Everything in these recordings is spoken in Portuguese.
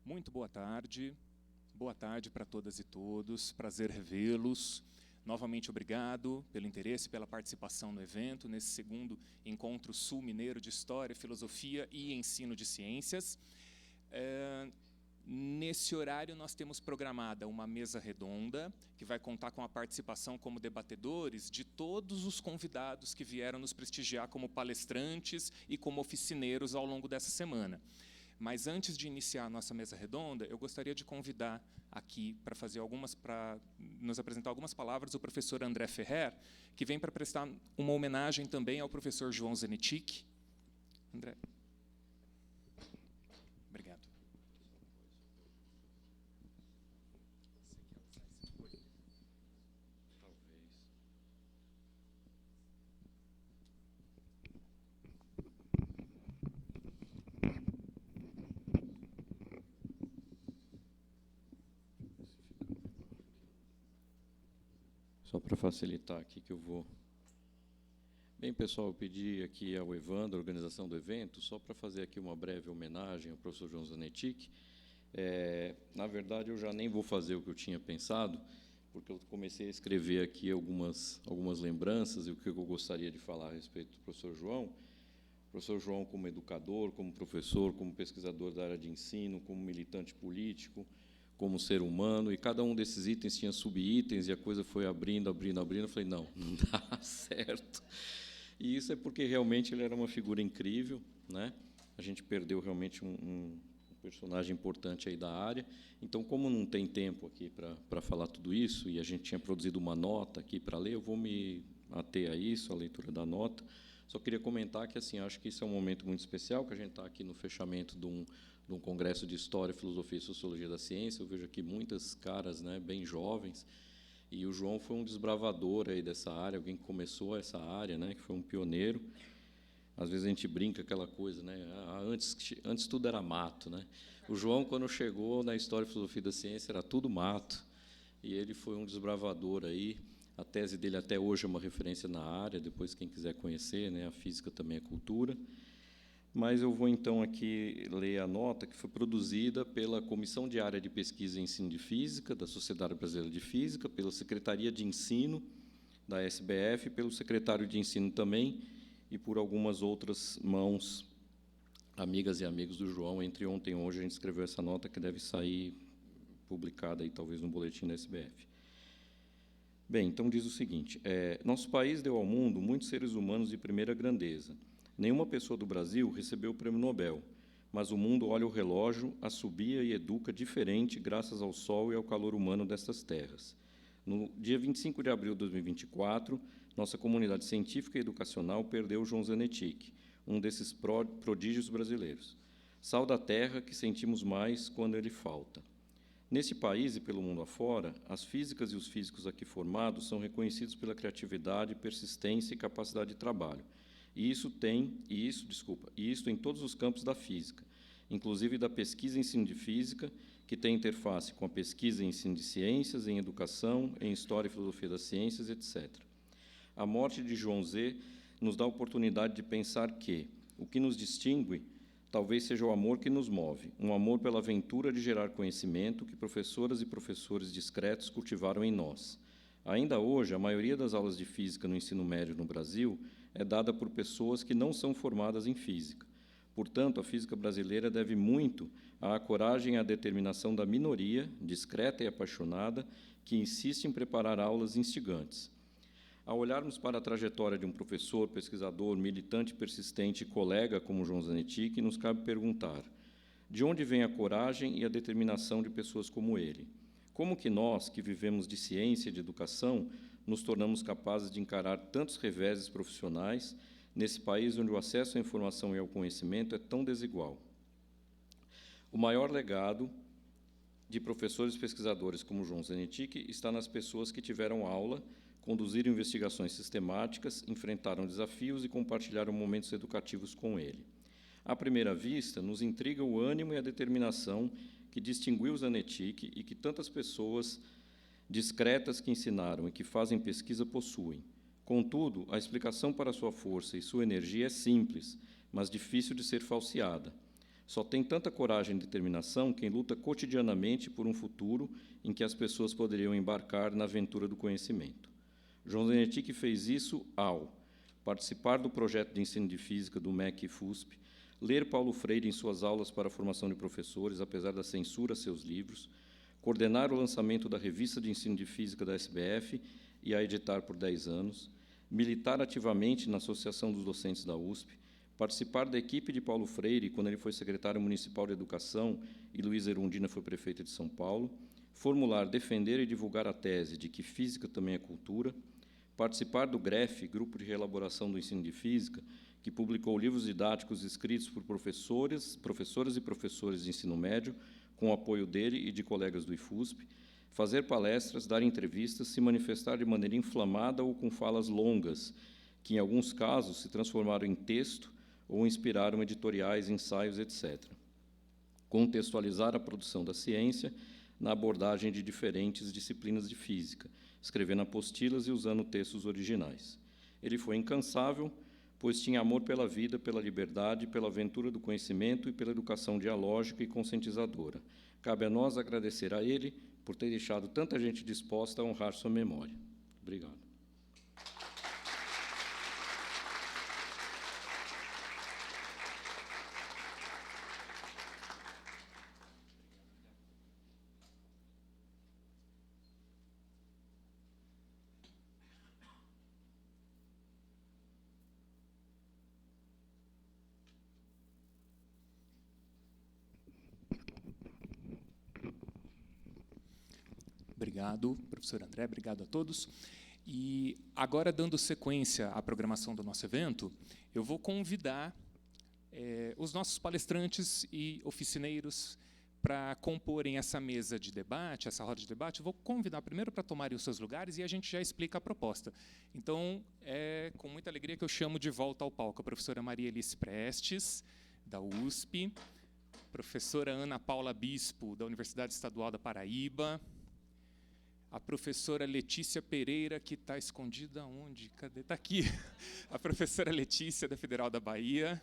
Muito boa tarde para todas e todos, prazer revê-los. Novamente, obrigado pelo interesse, pela participação no evento, nesse segundo Encontro Sul-Mineiro de História, Filosofia e Ensino de Ciências. Nesse horário, nós temos programada uma mesa redonda, que vai contar com a participação como debatedores de todos os convidados que vieram nos prestigiar como palestrantes e como oficineiros ao longo dessa semana. Mas antes de iniciar a nossa mesa redonda, eu gostaria de convidar aqui para nos apresentar algumas palavras o professor André Ferrer, que vem para prestar uma homenagem também ao professor João Zanetic. André. Obrigado. Só para facilitar aqui que eu vou... Bem, pessoal, eu pedi aqui ao Evandro, a organização do evento, só para fazer aqui uma breve homenagem ao professor João Zanetic. Na verdade, eu já nem vou fazer o que eu tinha pensado, porque eu comecei a escrever aqui algumas lembranças e o que eu gostaria de falar a respeito do professor João. O professor João, como educador, como professor, como pesquisador da área de ensino, como militante político, como ser humano, e cada um desses itens tinha subitens, e a coisa foi abrindo. Eu falei, não dá certo. E isso é porque, realmente, ele era uma figura incrível, né? A gente perdeu, realmente, um personagem importante aí da área. Então, como não tem tempo aqui para falar tudo isso, e a gente tinha produzido uma nota aqui para ler, eu vou me ater a isso, a leitura da nota. Só queria comentar que, assim, acho que isso é um momento muito especial, que a gente está aqui no fechamento de um congresso de História, Filosofia e Sociologia da Ciência. Eu vejo aqui muitas caras, né, bem jovens, e o João foi um desbravador aí dessa área, alguém que começou essa área, né, que foi um pioneiro. Às vezes a gente brinca aquela coisa, né, antes tudo era mato, né? O João, quando chegou na História e Filosofia da Ciência, era tudo mato, e ele foi um desbravador aí. A tese dele até hoje é uma referência na área, depois quem quiser conhecer, né, a física também é cultura. Mas eu vou, então, aqui ler a nota que foi produzida pela Comissão Diária de Pesquisa e Ensino de Física, da Sociedade Brasileira de Física, pela Secretaria de Ensino da SBF, pelo secretário de Ensino também, e por algumas outras mãos, amigas e amigos do João. Entre ontem e hoje, a gente escreveu essa nota, que deve sair publicada, aí, talvez, no boletim da SBF. Bem, então, diz o seguinte: nosso país deu ao mundo muitos seres humanos de primeira grandeza. Nenhuma pessoa do Brasil recebeu o Prêmio Nobel, mas o mundo olha o relógio, assobia e educa diferente graças ao sol e ao calor humano destas terras. No dia 25 de abril de 2024, nossa comunidade científica e educacional perdeu João Zanetic, um desses prodígios brasileiros. Sal da terra que sentimos mais quando ele falta. Neste país e pelo mundo afora, as físicas e os físicos aqui formados são reconhecidos pela criatividade, persistência e capacidade de trabalho. E isso em todos os campos da física, inclusive da pesquisa e ensino de física, que tem interface com a pesquisa e ensino de ciências, em educação, em história e filosofia das ciências, etc. A morte de João Z nos dá a oportunidade de pensar que o que nos distingue talvez seja o amor que nos move, um amor pela aventura de gerar conhecimento que professoras e professores discretos cultivaram em nós. Ainda hoje, a maioria das aulas de física no ensino médio no Brasil é dada por pessoas que não são formadas em física. Portanto, a física brasileira deve muito à coragem e à determinação da minoria, discreta e apaixonada, que insiste em preparar aulas instigantes. Ao olharmos para a trajetória de um professor, pesquisador, militante persistente e colega como João Zanetic, nos cabe perguntar: de onde vem a coragem e a determinação de pessoas como ele? Como que nós, que vivemos de ciência e de educação, nos tornamos capazes de encarar tantos reveses profissionais nesse país onde o acesso à informação e ao conhecimento é tão desigual? O maior legado de professores e pesquisadores como João Zanetic está nas pessoas que tiveram aula, conduziram investigações sistemáticas, enfrentaram desafios e compartilharam momentos educativos com ele. À primeira vista, nos intriga o ânimo e a determinação que distinguiu Zanetic e que tantas pessoas discretas que ensinaram e que fazem pesquisa possuem. Contudo, a explicação para sua força e sua energia é simples, mas difícil de ser falseada. Só tem tanta coragem e determinação quem luta cotidianamente por um futuro em que as pessoas poderiam embarcar na aventura do conhecimento. João Zanetti fez isso ao participar do projeto de ensino de física do MEC e FUSP, ler Paulo Freire em suas aulas para a formação de professores, apesar da censura a seus livros, coordenar o lançamento da revista de ensino de física da SBF e a editar por 10 anos, militar ativamente na Associação dos Docentes da USP, participar da equipe de Paulo Freire quando ele foi secretário municipal de Educação e Luiz Erundina foi prefeito de São Paulo, formular, defender e divulgar a tese de que física também é cultura, participar do GREF, Grupo de Reelaboração do Ensino de Física, que publicou livros didáticos escritos por professoras e professores de ensino médio, com o apoio dele e de colegas do IFUSP, fazer palestras, dar entrevistas, se manifestar de maneira inflamada ou com falas longas, que, em alguns casos, se transformaram em texto ou inspiraram editoriais, ensaios, etc. Contextualizar a produção da ciência na abordagem de diferentes disciplinas de física, escrevendo apostilas e usando textos originais. Ele foi incansável, pois tinha amor pela vida, pela liberdade, pela aventura do conhecimento e pela educação dialógica e conscientizadora. Cabe a nós agradecer a ele por ter deixado tanta gente disposta a honrar sua memória. Obrigado. Obrigado, professor André, obrigado a todos. E agora, dando sequência à programação do nosso evento, eu vou convidar os nossos palestrantes e oficineiros para comporem essa mesa de debate, essa roda de debate. Eu vou convidar primeiro para tomarem os seus lugares e a gente já explica a proposta. Então, é com muita alegria que eu chamo de volta ao palco a professora Maria Alice Prestes, da USP, professora Ana Paula Bispo, da Universidade Estadual da Paraíba, a professora Letícia Pereira, que está escondida onde? Cadê? Está aqui. A professora Letícia, da Federal da Bahia,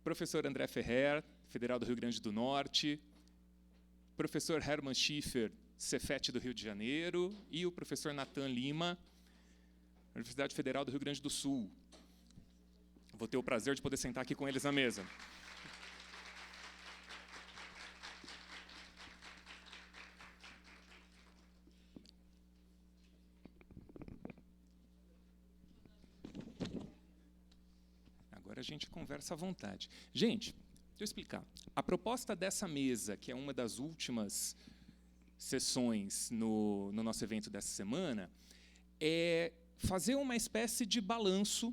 professor André Ferrer, Federal do Rio Grande do Norte, professor Hermann Schiffer, Cefet do Rio de Janeiro, e o professor Natan Lima, Universidade Federal do Rio Grande do Sul. Vou ter o prazer de poder sentar aqui com eles na mesa. A gente conversa à vontade. Gente, deixa eu explicar. A proposta dessa mesa, que é uma das últimas sessões no nosso evento dessa semana, é fazer uma espécie de balanço.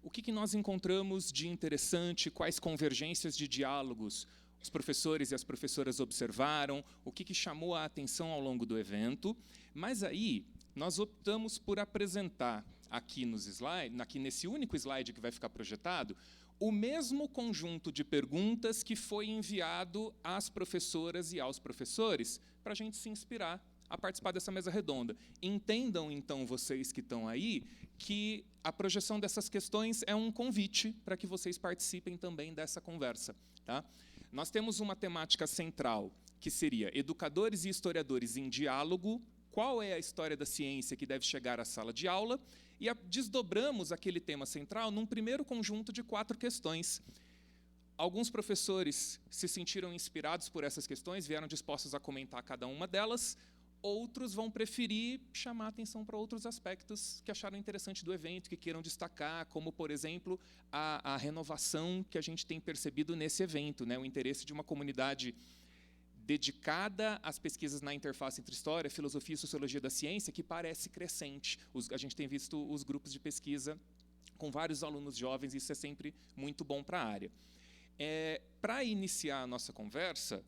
O que nós encontramos de interessante, quais convergências de diálogos os professores e as professoras observaram, o que chamou a atenção ao longo do evento. Mas aí, nós optamos por apresentar aqui nos slides, aqui nesse único slide que vai ficar projetado, o mesmo conjunto de perguntas que foi enviado às professoras e aos professores para a gente se inspirar a participar dessa mesa redonda. Entendam, então, vocês que estão aí, que a projeção dessas questões é um convite para que vocês participem também dessa conversa. Tá? Nós temos uma temática central, que seria educadores e historiadores em diálogo, qual é a história da ciência que deve chegar à sala de aula, e desdobramos aquele tema central num primeiro conjunto de 4 questões. Alguns professores se sentiram inspirados por essas questões, vieram dispostos a comentar cada uma delas, outros vão preferir chamar atenção para outros aspectos que acharam interessante do evento, que queiram destacar, como, por exemplo, a renovação que a gente tem percebido nesse evento, né? O interesse de uma comunidade dedicada às pesquisas na interface entre história, filosofia e sociologia da ciência, que parece crescente. A gente tem visto os grupos de pesquisa com vários alunos jovens, e isso é sempre muito bom para a área. Para iniciar a nossa conversa,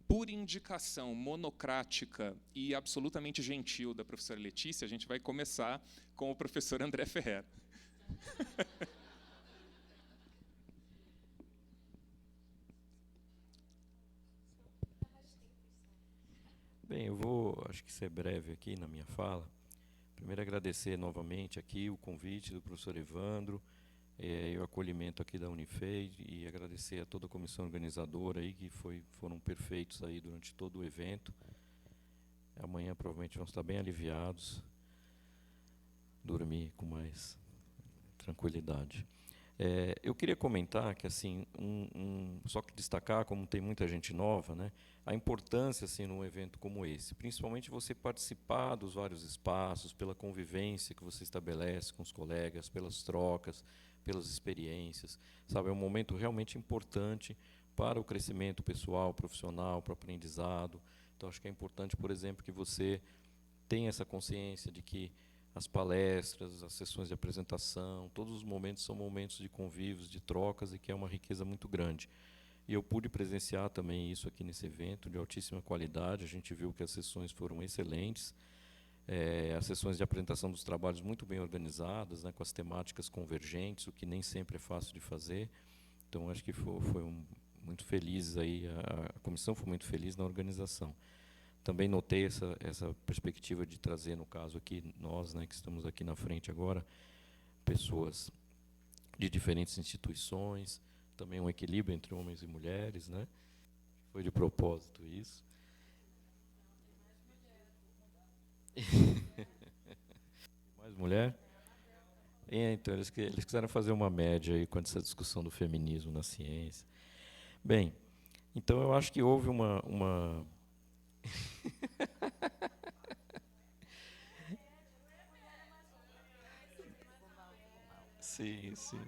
por indicação monocrática e absolutamente gentil da professora Letícia, a gente vai começar com o professor André Ferrer. Bem, eu vou, acho que ser breve aqui na minha fala. Primeiro, agradecer novamente aqui o convite do professor Evandro, e o acolhimento aqui da Unifei, e agradecer a toda a comissão organizadora aí, que foram perfeitos aí durante todo o evento. Amanhã provavelmente vão estar bem aliviados, dormir com mais tranquilidade. Eu queria comentar que, assim, só que destacar, como tem muita gente nova, né, a importância, assim, num evento como esse, principalmente você participar dos vários espaços, pela convivência que você estabelece com os colegas, pelas trocas, pelas experiências, sabe? É um momento realmente importante para o crescimento pessoal, profissional, para o aprendizado. Então, acho que é importante, por exemplo, que você tenha essa consciência de que as palestras, as sessões de apresentação, todos os momentos são momentos de convívios, de trocas, e que é uma riqueza muito grande. E eu pude presenciar também isso aqui nesse evento, de altíssima qualidade. A gente viu que as sessões foram excelentes, as sessões de apresentação dos trabalhos muito bem organizadas, né, com as temáticas convergentes, o que nem sempre é fácil de fazer. Então, acho que foi muito feliz aí, a comissão foi muito feliz na organização. Também notei essa perspectiva de trazer, no caso aqui, nós, né, que estamos aqui na frente agora, pessoas de diferentes instituições, também um equilíbrio entre homens e mulheres, né? Foi de propósito isso. Mais mulher? Então, eles quiseram fazer uma média aí com essa discussão do feminismo na ciência. Bem, então eu acho que houve uma Sim, sim.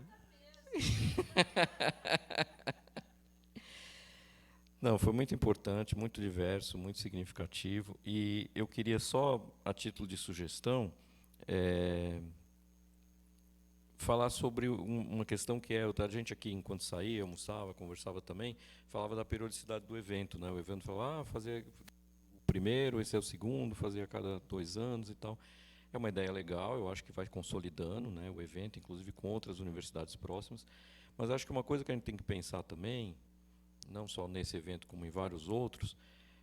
Não, foi muito importante, muito diverso, muito significativo. E eu queria só, a título de sugestão, falar sobre uma questão que a gente aqui, enquanto saía, almoçava, conversava também, falava da periodicidade do evento, né? O evento falava, fazer o primeiro, esse é o segundo, fazer a cada 2 anos e tal. É uma ideia legal, eu acho que vai consolidando, né, o evento, inclusive com outras universidades próximas. Mas acho que uma coisa que a gente tem que pensar também, não só nesse evento como em vários outros,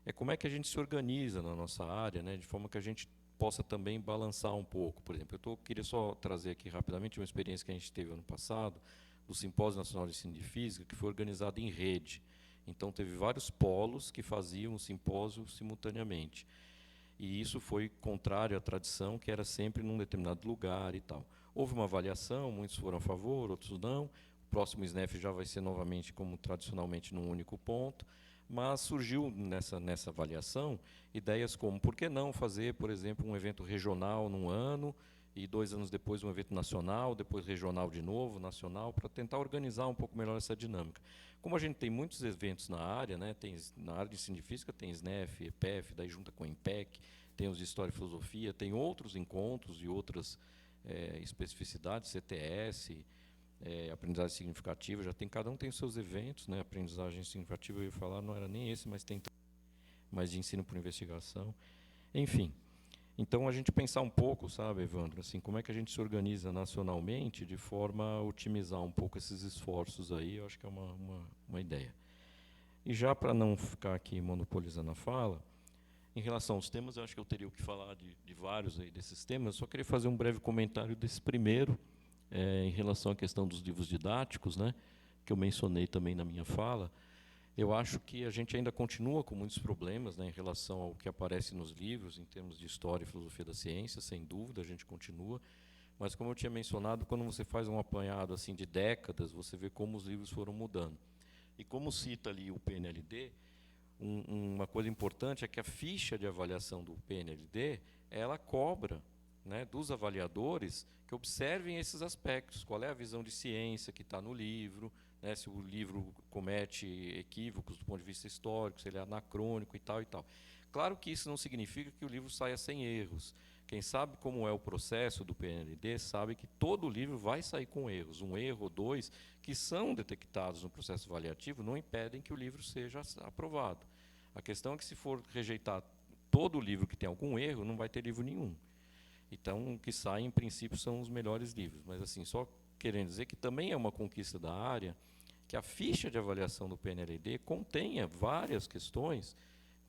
é como é que a gente se organiza na nossa área, né, de forma que a gente possa também balançar um pouco. Por exemplo, queria só trazer aqui rapidamente uma experiência que a gente teve ano passado, do Simpósio Nacional de Ensino de Física, que foi organizado em rede. Então, teve vários polos que faziam o simpósio simultaneamente. E isso foi contrário à tradição, que era sempre num determinado lugar e tal. Houve uma avaliação, muitos foram a favor, outros não. O próximo SNEF já vai ser novamente, como tradicionalmente, num único ponto. Mas surgiu nessa avaliação ideias como, por que não fazer, por exemplo, um evento regional num ano, e 2 anos depois um evento nacional, depois regional de novo, nacional, para tentar organizar um pouco melhor essa dinâmica. Como a gente tem muitos eventos na área, né, na área de ensino de física tem SNEF, EPEF, daí junta com o IMPEC, tem os de História e Filosofia, tem outros encontros e outras especificidades, CTS, aprendizagem significativa, já tem, cada um tem os seus eventos, né, aprendizagem significativa, eu ia falar, não era nem esse, mas tem mais de ensino por investigação, enfim. Então, a gente pensar um pouco, sabe, Evandro, assim, como é que a gente se organiza nacionalmente de forma a otimizar um pouco esses esforços aí, eu acho que é uma ideia. E já para não ficar aqui monopolizando a fala, em relação aos temas, eu acho que eu teria o que falar de vários aí desses temas, só queria fazer um breve comentário desse primeiro, em relação à questão dos livros didáticos, né, que eu mencionei também na minha fala. Eu acho que a gente ainda continua com muitos problemas, né, em relação ao que aparece nos livros, em termos de história e filosofia da ciência, sem dúvida, a gente continua. Mas, como eu tinha mencionado, quando você faz um apanhado assim de décadas, você vê como os livros foram mudando. E como cita ali o PNLD, uma coisa importante é que a ficha de avaliação do PNLD, ela cobra, né, dos avaliadores que observem esses aspectos. Qual é a visão de ciência que está no livro, né, se o livro comete equívocos do ponto de vista histórico, se ele é anacrônico e tal e tal. Claro que isso não significa que o livro saia sem erros. Quem sabe como é o processo do PNLD sabe que todo livro vai sair com erros. Um erro ou 2 que são detectados no processo avaliativo não impedem que o livro seja aprovado. A questão é que, se for rejeitar todo livro que tem algum erro, não vai ter livro nenhum. Então, o que sai, em princípio, são os melhores livros. Mas, assim, só querendo dizer que também é uma conquista da área que a ficha de avaliação do PNLD contenha várias questões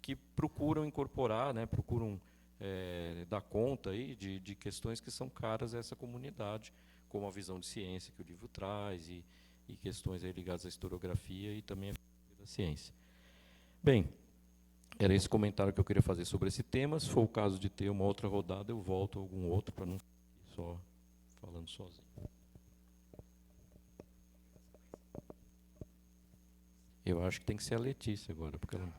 que procuram incorporar, né, procuram dar conta aí de questões que são caras a essa comunidade, como a visão de ciência que o livro traz, e questões aí ligadas à historiografia e também à da ciência. Bem, era esse comentário que eu queria fazer sobre esse tema. Se for o caso de ter uma outra rodada, eu volto a algum outro, para não ficar só falando sozinho. Eu acho que tem que ser a Letícia agora, porque ela...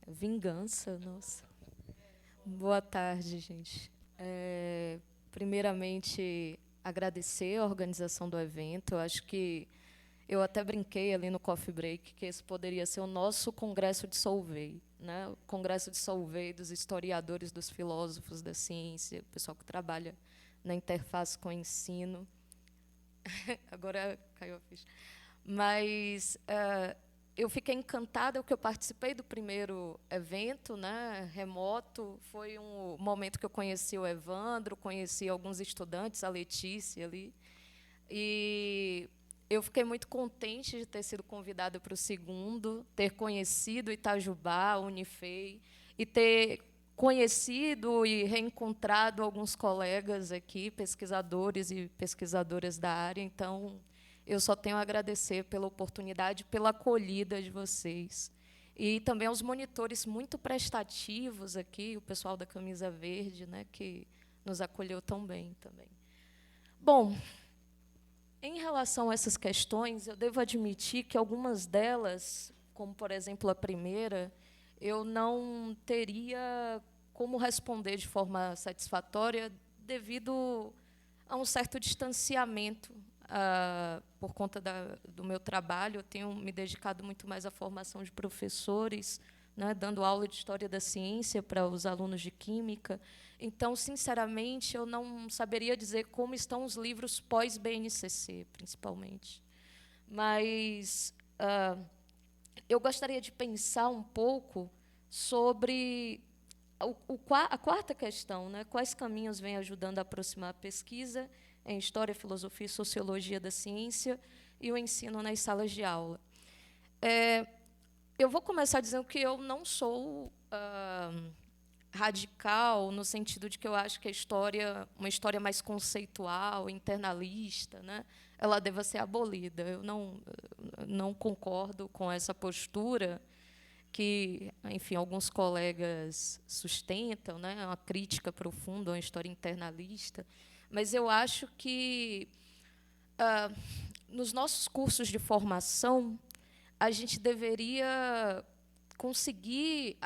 Vingança, nossa. Boa tarde, gente. Primeiramente, agradecer a organização do evento. Eu acho que eu até brinquei ali no coffee break que esse poderia ser o nosso congresso de Solvay, né? O congresso de Solvay dos historiadores, dos filósofos da ciência, o pessoal que trabalha na interface com o ensino. Agora caiu a ficha. Mas eu fiquei encantada porque eu participei do primeiro evento, né, remoto. Foi um momento que eu conheci o Evandro, conheci alguns estudantes, a Letícia ali. E eu fiquei muito contente de ter sido convidada para o segundo, ter conhecido Itajubá, Unifei, e ter conhecido e reencontrado alguns colegas aqui, pesquisadores e pesquisadoras da área. Então, eu só tenho a agradecer pela oportunidade, pela acolhida de vocês. E também aos monitores muito prestativos aqui, o pessoal da Camisa Verde, né, que nos acolheu tão bem também. Bom, em relação a essas questões, eu devo admitir que algumas delas, como, por exemplo, a primeira, eu não teria como responder de forma satisfatória devido a um certo distanciamento. Por conta do meu trabalho, eu tenho me dedicado muito mais à formação de professores, né, dando aula de História da Ciência para os alunos de Química. Então, sinceramente, eu não saberia dizer como estão os livros pós-BNCC, principalmente. Mas eu gostaria de pensar um pouco sobre a quarta questão, né, quais caminhos vêm ajudando a aproximar a pesquisa em História, Filosofia e Sociologia da Ciência e o ensino nas salas de aula. Eu vou começar dizendo que eu não sou radical, no sentido de que eu acho que a história, uma história mais conceitual, internalista, né, ela deva ser abolida. Eu não concordo com essa postura que, enfim, alguns colegas sustentam, né, uma crítica profunda a uma história internalista. Mas eu acho que, nos nossos cursos de formação, a gente deveria conseguir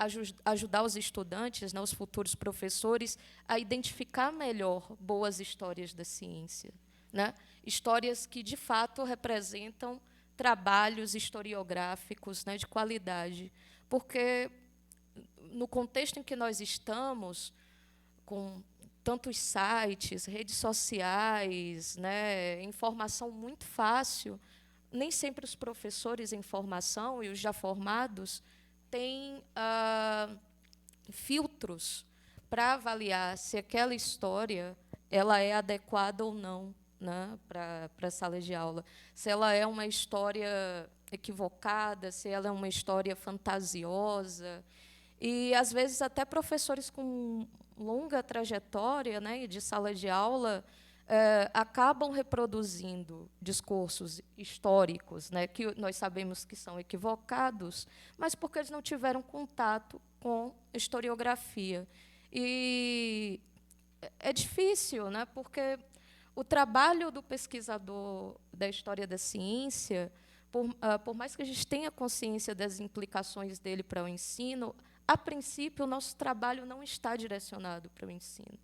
ajudar os estudantes, né, os futuros professores, a identificar melhor boas histórias da ciência, né? Histórias que, de fato, representam trabalhos historiográficos, né, de qualidade. Porque, no contexto em que nós estamos, com tantos sites, redes sociais, né, informação muito fácil, nem sempre os professores em formação e os já formados têm filtros para avaliar se aquela história ela é adequada ou não, né, para a sala de aula. Se ela é uma história equivocada, se ela é uma história fantasiosa. E, às vezes, até professores com longa trajetória, né, de sala de aula acabam reproduzindo discursos históricos, né, que nós sabemos que são equivocados, mas porque eles não tiveram contato com historiografia. E é difícil, né, porque o trabalho do pesquisador da história da ciência, por mais que a gente tenha consciência das implicações dele para o ensino, a princípio, o nosso trabalho não está direcionado para o ensino.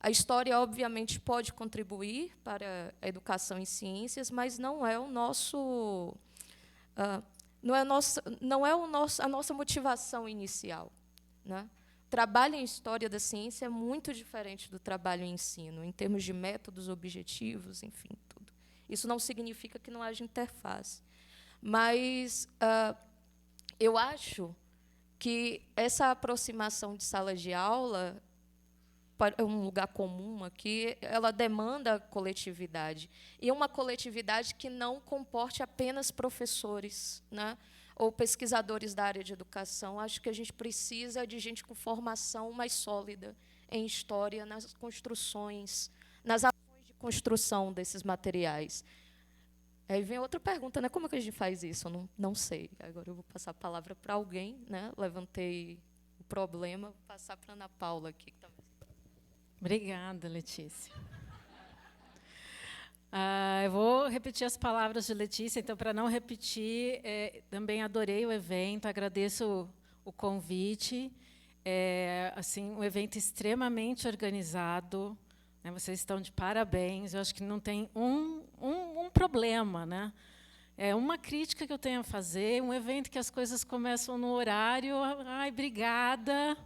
A história, obviamente, pode contribuir para a educação em ciências, mas não é a nossa motivação inicial, né? O trabalho em história da ciência é muito diferente do trabalho em ensino, em termos de métodos, objetivos, enfim, tudo. Isso não significa que não haja interface. Mas eu acho que essa aproximação de sala de aula, para um lugar comum aqui, ela demanda coletividade. E uma coletividade que não comporte apenas professores, né, ou pesquisadores da área de educação. Acho que a gente precisa de gente com formação mais sólida em história, nas construções, nas ações de construção desses materiais. Aí vem outra pergunta, né? Como é que a gente faz isso? Eu não sei. Agora eu vou passar a palavra para alguém, né? Levantei o problema, vou passar para a Ana Paula aqui. Obrigada, Letícia. Eu vou repetir as palavras de Letícia, então, para não repetir, também adorei o evento, agradeço o convite. Assim, um evento extremamente organizado, né? Vocês estão de parabéns. Eu acho que não tem um problema, né? Uma crítica que eu tenho a fazer, um evento que as coisas começam no horário. Ai, obrigada.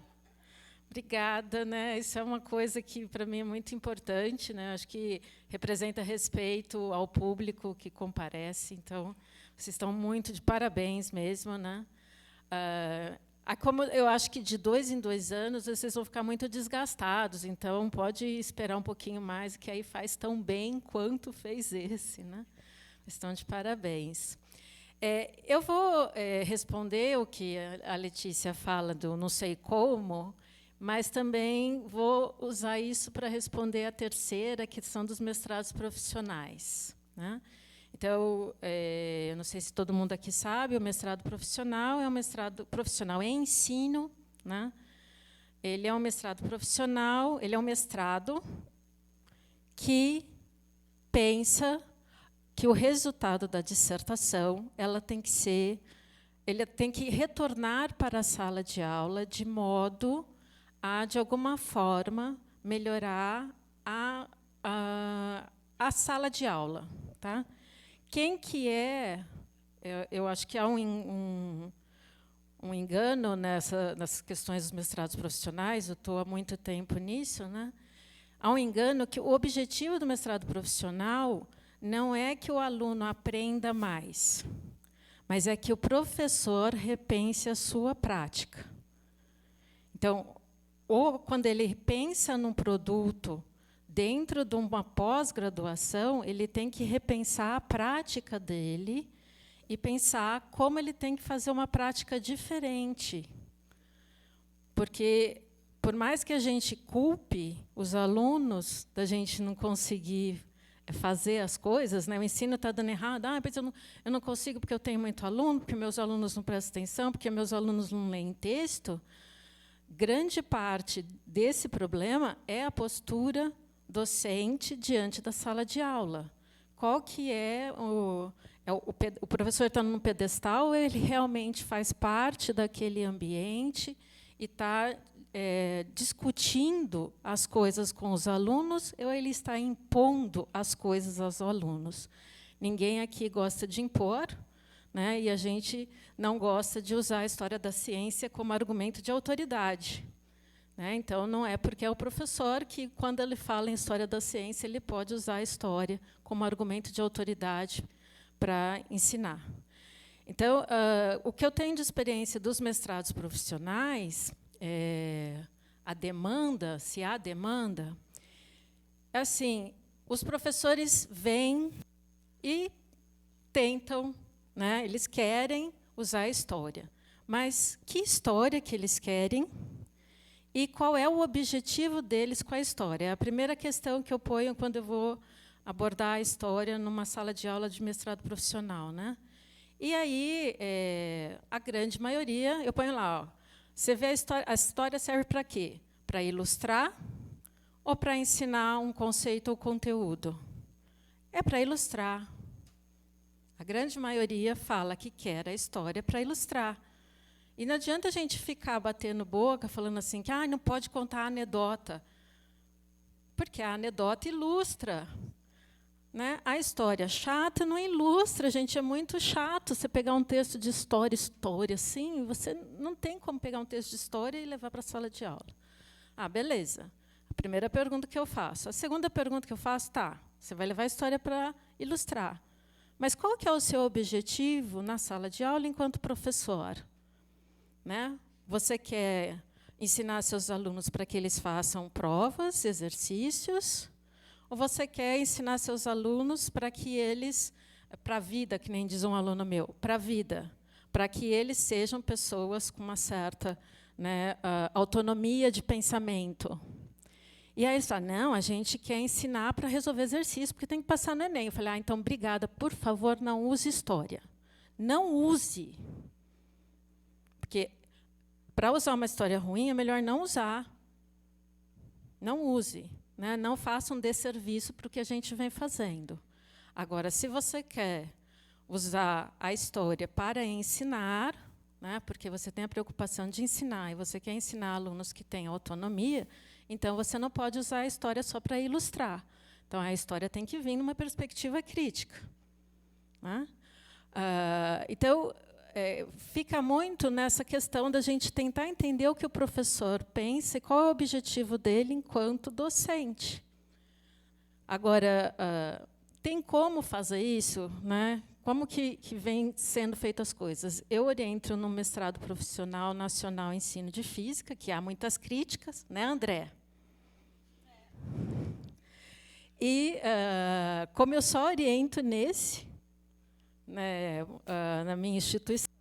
Obrigada, né? Isso é uma coisa que, para mim, é muito importante, né? Acho que representa respeito ao público que comparece. Então, vocês estão muito de parabéns mesmo, né? Como eu acho que de 2 em 2 anos vocês vão ficar muito desgastados, então pode esperar um pouquinho mais, que aí faz tão bem quanto fez esse, né? Estão de parabéns. Eu vou responder o que a Letícia fala do não sei como, mas também vou usar isso para responder a terceira, que são dos mestrados profissionais, né? Então, eu não sei se todo mundo aqui sabe, o mestrado profissional é um mestrado profissional em ensino, né? Ele é um mestrado profissional, ele é um mestrado que pensa que o resultado da dissertação ele tem que retornar para a sala de aula de modo a, de alguma forma, melhorar a sala de aula, tá? Quem que eu acho que há um engano nas questões dos mestrados profissionais, eu estou há muito tempo nisso, né? Há um engano que o objetivo do mestrado profissional não é que o aluno aprenda mais, mas é que o professor repense a sua prática. Então, ou quando ele pensa num produto dentro de uma pós-graduação, ele tem que repensar a prática dele e pensar como ele tem que fazer uma prática diferente. Porque, por mais que a gente culpe os alunos da gente não conseguir fazer as coisas, né? O ensino está dando errado, mas eu não consigo porque eu tenho muito aluno, porque meus alunos não prestam atenção, porque meus alunos não leem texto, grande parte desse problema é a postura docente diante da sala de aula. Qual que o professor está num pedestal, ele realmente faz parte daquele ambiente e está discutindo as coisas com os alunos, ou ele está impondo as coisas aos alunos? Ninguém aqui gosta de impor, né? E a gente não gosta de usar a história da ciência como argumento de autoridade. Então, não é porque é o professor que, quando ele fala em história da ciência, ele pode usar a história como argumento de autoridade para ensinar. Então, o que eu tenho de experiência dos mestrados profissionais, a demanda, se há demanda, é assim, os professores vêm e tentam, né, eles querem usar a história, mas que história que eles querem? E qual é o objetivo deles com a história? É a primeira questão que eu ponho quando eu vou abordar a história numa sala de aula de mestrado profissional, né? E aí, a grande maioria, eu ponho lá, você vê a história serve para quê? Para ilustrar ou para ensinar um conceito ou conteúdo? É para ilustrar. A grande maioria fala que quer a história para ilustrar. E não adianta a gente ficar batendo boca, falando assim, que não pode contar anedota, porque a anedota ilustra, né? A história chata não ilustra, gente, é muito chato você pegar um texto de história, assim, você não tem como pegar um texto de história e levar para a sala de aula. Beleza. A primeira pergunta que eu faço. A segunda pergunta que eu faço, você vai levar a história para ilustrar. Mas qual que é o seu objetivo na sala de aula enquanto professor? Né? Você quer ensinar seus alunos para que eles façam provas, exercícios, ou você quer ensinar seus alunos para que eles, para a vida, que nem diz um aluno meu, para a vida, para que eles sejam pessoas com uma certa, né, autonomia de pensamento? E aí eles falaram, não, a gente quer ensinar para resolver exercício, porque tem que passar no Enem. Eu falei, então, obrigada, por favor, não use história. Não use. Porque, para usar uma história ruim, é melhor não usar. Não use. Né? Não faça um desserviço para o que a gente vem fazendo. Agora, se você quer usar a história para ensinar, né, porque você tem a preocupação de ensinar, e você quer ensinar alunos que têm autonomia, então você não pode usar a história só para ilustrar. Então, a história tem que vir numa perspectiva crítica. Né? Então, fica muito nessa questão da gente tentar entender o que o professor pensa e qual é o objetivo dele enquanto docente. Agora, tem como fazer isso? Né? Como que vem sendo feitas as coisas? Eu oriento no mestrado profissional nacional em ensino de física, que há muitas críticas, né, André? E, como eu só oriento nesse, né, na minha instituição,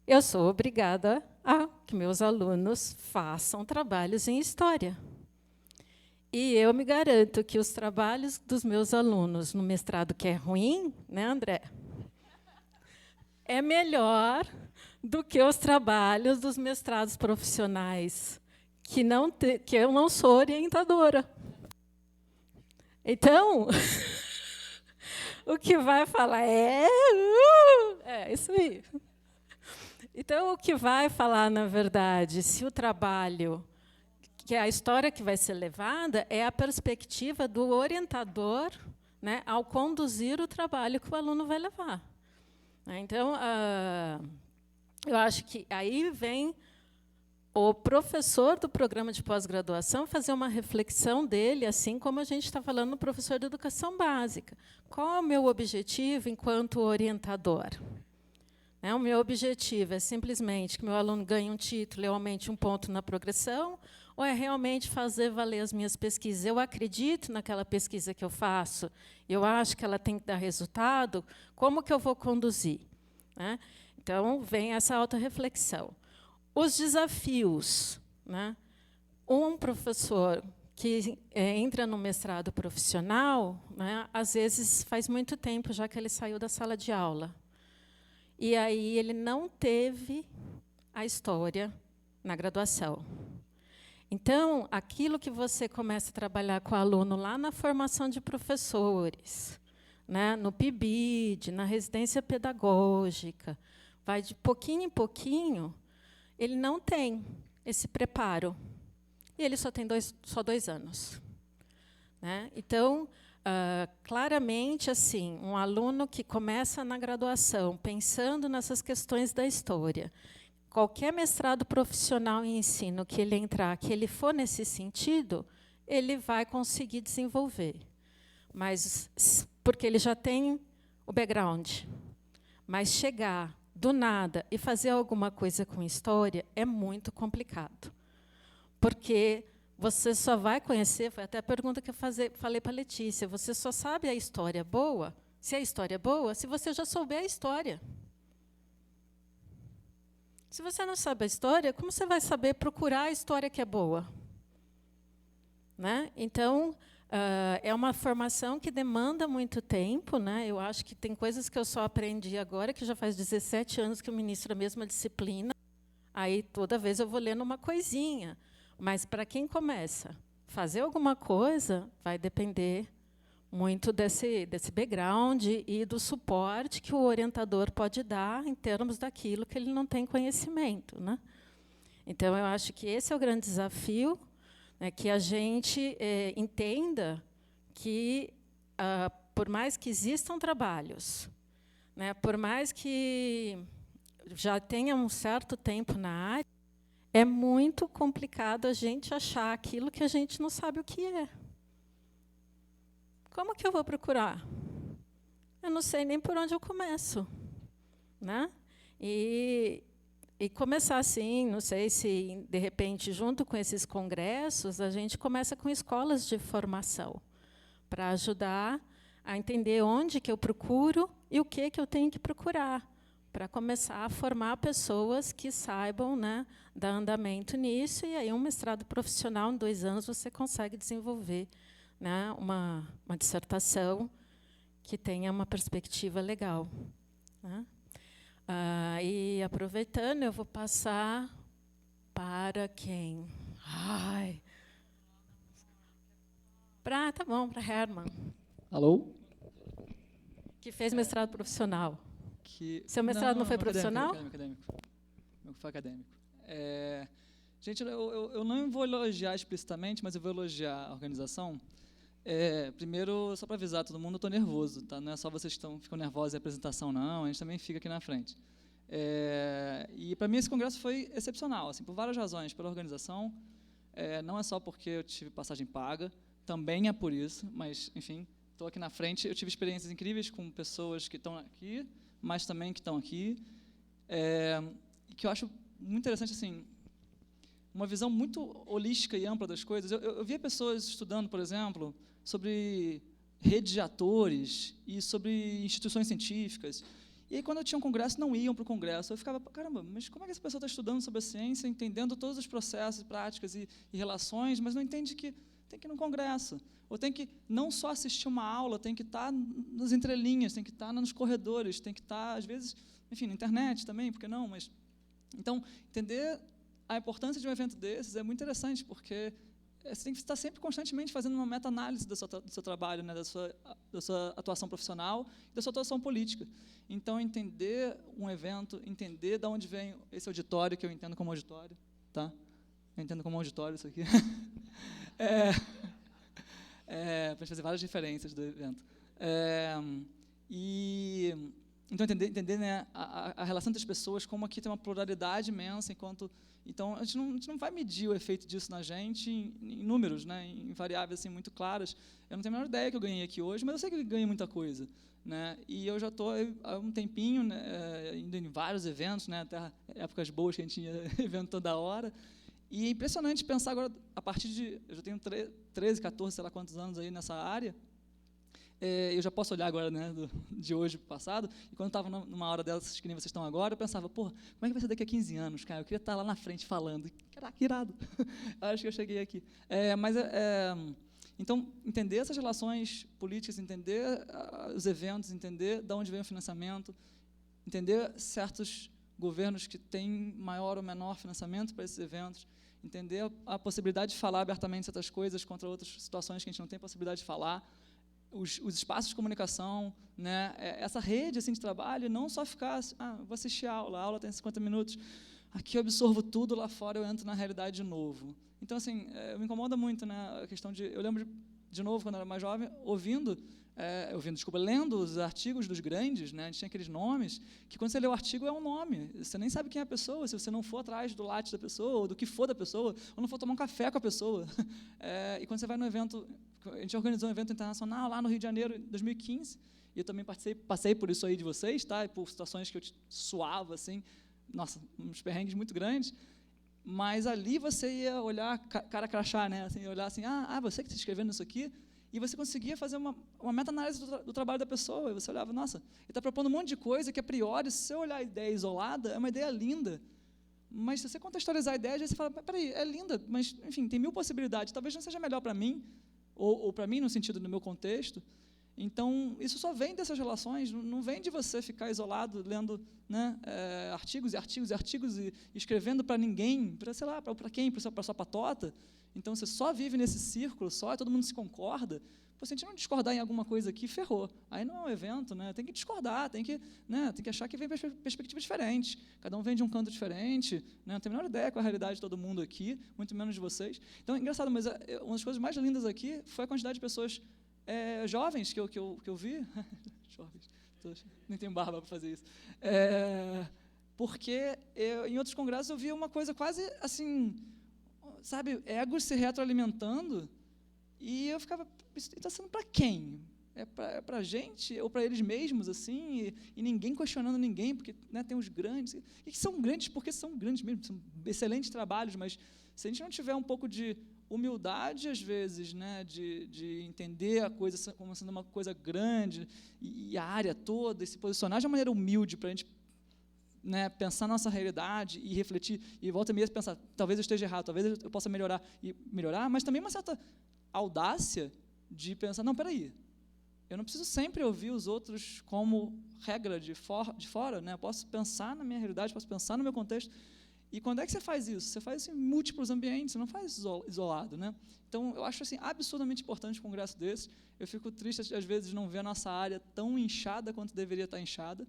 eu sou obrigada a que meus alunos façam trabalhos em história. E eu me garanto que os trabalhos dos meus alunos no mestrado, que é ruim, né, André? É melhor do que os trabalhos dos mestrados profissionais, que eu não sou orientadora. Então, o que vai falar é isso aí. Então, o que vai falar, na verdade, se o trabalho, que é a história que vai ser levada, é a perspectiva do orientador, né, ao conduzir o trabalho que o aluno vai levar. Então, eu acho que aí vem o professor do programa de pós-graduação fazer uma reflexão dele, assim como a gente está falando no professor de educação básica. Qual é o meu objetivo enquanto orientador? O meu objetivo é simplesmente que meu aluno ganhe um título e aumente um ponto na progressão, ou é realmente fazer valer as minhas pesquisas? Eu acredito naquela pesquisa que eu faço, eu acho que ela tem que dar resultado, como que eu vou conduzir? Né? Então, vem essa autorreflexão. Os desafios. Né? Um professor que entra no mestrado profissional, né, às vezes faz muito tempo já que ele saiu da sala de aula. E aí ele não teve a história na graduação. Então, aquilo que você começa a trabalhar com o aluno lá na formação de professores, né, no PIBID, na residência pedagógica, vai de pouquinho em pouquinho, ele não tem esse preparo. E ele só tem só 2 anos. Né? Então, claramente, assim, um aluno que começa na graduação pensando nessas questões da história, qualquer mestrado profissional em ensino que ele entrar, que ele for nesse sentido, ele vai conseguir desenvolver. Mas porque ele já tem o background. Mas chegar do nada e fazer alguma coisa com história é muito complicado. Porque você só vai conhecer, foi até a pergunta que eu falei para a Letícia, você só sabe a história boa, se a história é boa, se você já souber a história. Se você não sabe a história, como você vai saber procurar a história que é boa? Né? Então, é uma formação que demanda muito tempo. Né? Eu acho que tem coisas que eu só aprendi agora, que já faz 17 anos que eu ministro a mesma disciplina. Aí, toda vez, eu vou lendo uma coisinha. Mas, para quem começa a fazer alguma coisa, vai depender muito desse background e do suporte que o orientador pode dar em termos daquilo que ele não tem conhecimento. Né? Então, eu acho que esse é o grande desafio, né, que a gente entenda que, por mais que existam trabalhos, né, por mais que já tenha um certo tempo na área, é muito complicado a gente achar aquilo que a gente não sabe o que é. Como que eu vou procurar? Eu não sei nem por onde eu começo. Né? E começar assim, não sei se, de repente, junto com esses congressos, a gente começa com escolas de formação, para ajudar a entender onde que eu procuro e o que eu tenho que procurar. para começar a formar pessoas que saibam, né, dar andamento nisso, e aí um mestrado profissional, em 2 anos, você consegue desenvolver, né, uma dissertação que tenha uma perspectiva legal, né? E, aproveitando, eu vou passar para quem? Tá bom, para Herman. Alô? Que fez mestrado profissional. Que... Seu mestrado não foi profissional? Acadêmico. Meu foi acadêmico. Gente, eu não vou elogiar explicitamente, mas eu vou elogiar a organização. Primeiro, só para avisar todo mundo, eu estou nervoso, tá? Não é só vocês que ficam nervosos em apresentação, não. A gente também fica aqui na frente. E, para mim, esse congresso foi excepcional, assim, por várias razões. Pela organização, não é só porque eu tive passagem paga, também é por isso, mas, enfim, estou aqui na frente. Eu tive experiências incríveis com pessoas que estão aqui, mas também que estão aqui, e que eu acho muito interessante, assim, uma visão muito holística e ampla das coisas. Eu via pessoas estudando, por exemplo, sobre redes de atores e sobre instituições científicas. E aí, quando eu tinha um congresso, não iam para o congresso. Eu ficava, caramba, mas como é que essa pessoa está estudando sobre a ciência, entendendo todos os processos, práticas e relações, mas não entende que tem que ir num congresso? Ou tem que não só assistir uma aula, tem que estar nas entrelinhas, tem que estar nos corredores, tem que estar, às vezes, enfim, na internet também, por que não? Mas, então, entender a importância de um evento desses é muito interessante, porque você tem que estar sempre constantemente fazendo uma meta-análise do seu trabalho, né, da sua atuação profissional e da sua atuação política. Então, entender um evento, entender de onde vem esse auditório, que eu entendo como auditório, tá? Eu entendo como auditório isso aqui. Para fazer várias diferenças do evento. Então, entender, né, a relação entre as pessoas, como aqui tem uma pluralidade imensa, então, a gente não vai medir o efeito disso na gente em números, né, em variáveis assim, muito claras. Eu não tenho a menor ideia que eu ganhei aqui hoje, mas eu sei que eu ganhei muita coisa, né, e eu já estou há um tempinho, né, indo em vários eventos, né, até épocas boas que a gente ia evento toda hora, e é impressionante pensar agora, a partir de... Eu já tenho 13, 14, sei lá quantos anos aí nessa área, eu já posso olhar agora, né, de hoje para o passado, e quando eu estava numa hora dessas que nem vocês estão agora, eu pensava, como é que vai ser daqui a 15 anos, cara? Eu queria estar lá na frente falando. Caraca, irado. Acho que eu cheguei aqui. Então, entender essas relações políticas, entender os eventos, entender de onde vem o financiamento, entender certos governos que têm maior ou menor financiamento para esses eventos, entender a possibilidade de falar abertamente certas coisas contra outras situações que a gente não tem possibilidade de falar, os espaços de comunicação, né, essa rede assim, de trabalho, não só ficar, vou assistir a aula tem 50 minutos, aqui eu absorvo tudo, lá fora eu entro na realidade de novo. Então, assim, me incomoda muito, né, a questão de... Eu lembro, de novo, quando eu era mais jovem, lendo os artigos dos grandes, né, tinha aqueles nomes, que quando você lê o artigo é um nome, você nem sabe quem é a pessoa, se você não for atrás do latte da pessoa, ou do que for da pessoa, ou não for tomar um café com a pessoa. E quando você vai no evento, a gente organizou um evento internacional lá no Rio de Janeiro, em 2015, e eu também passei por isso aí de vocês, tá, e por situações que eu suava, assim, nossa, uns perrengues muito grandes, mas ali você ia olhar, cara crachá, né, assim, olhar assim, você que está escrevendo isso aqui, e você conseguia fazer uma meta-análise do trabalho da pessoa, e você olhava, nossa, ele está propondo um monte de coisa que, a priori, se você olhar a ideia isolada, é uma ideia linda, mas se você contextualizar a ideia, aí você fala, peraí, é linda, mas, enfim, tem 1000 possibilidades, talvez não seja melhor para mim, ou para mim, no sentido do meu contexto. Então, isso só vem dessas relações, não vem de você ficar isolado, lendo, né, artigos e artigos e artigos e escrevendo para ninguém, sei lá, para quem, para sua patota. Então, você só vive nesse círculo, todo mundo se concorda. Se a gente não discordar em alguma coisa aqui, ferrou. Aí não é um evento, né? Tem que discordar, tem que achar que vem perspectivas diferentes. Cada um vem de um canto diferente, né? Não tenho a menor ideia qual é a realidade de todo mundo aqui, muito menos de vocês. Então, é engraçado, mas uma das coisas mais lindas aqui foi a quantidade de pessoas jovens que eu vi. Jovens, nem tenho barba para fazer isso. Porque em outros congressos eu via uma coisa quase assim, sabe, egos se retroalimentando, e eu ficava, isso está sendo para quem? É para a gente ou para eles mesmos, assim, e ninguém questionando ninguém, porque, né, tem os grandes, e que são grandes porque são grandes mesmo, são excelentes trabalhos, mas se a gente não tiver um pouco de humildade, às vezes, né, de entender a coisa como sendo uma coisa grande, e a área toda, e se posicionar de uma maneira humilde para a gente né, pensar na nossa realidade e refletir, e volta e meia pensar, talvez eu esteja errado, talvez eu possa melhorar, mas também uma certa audácia de pensar, não, peraí, eu não preciso sempre ouvir os outros como regra de fora, né? Eu posso pensar na minha realidade, posso pensar no meu contexto. E quando é que você faz isso? Você faz isso em múltiplos ambientes, você não faz isolado, né? Então, eu acho assim, absurdamente importante um congresso desse. Eu fico triste, às vezes, de não ver a nossa área tão inchada quanto deveria estar inchada,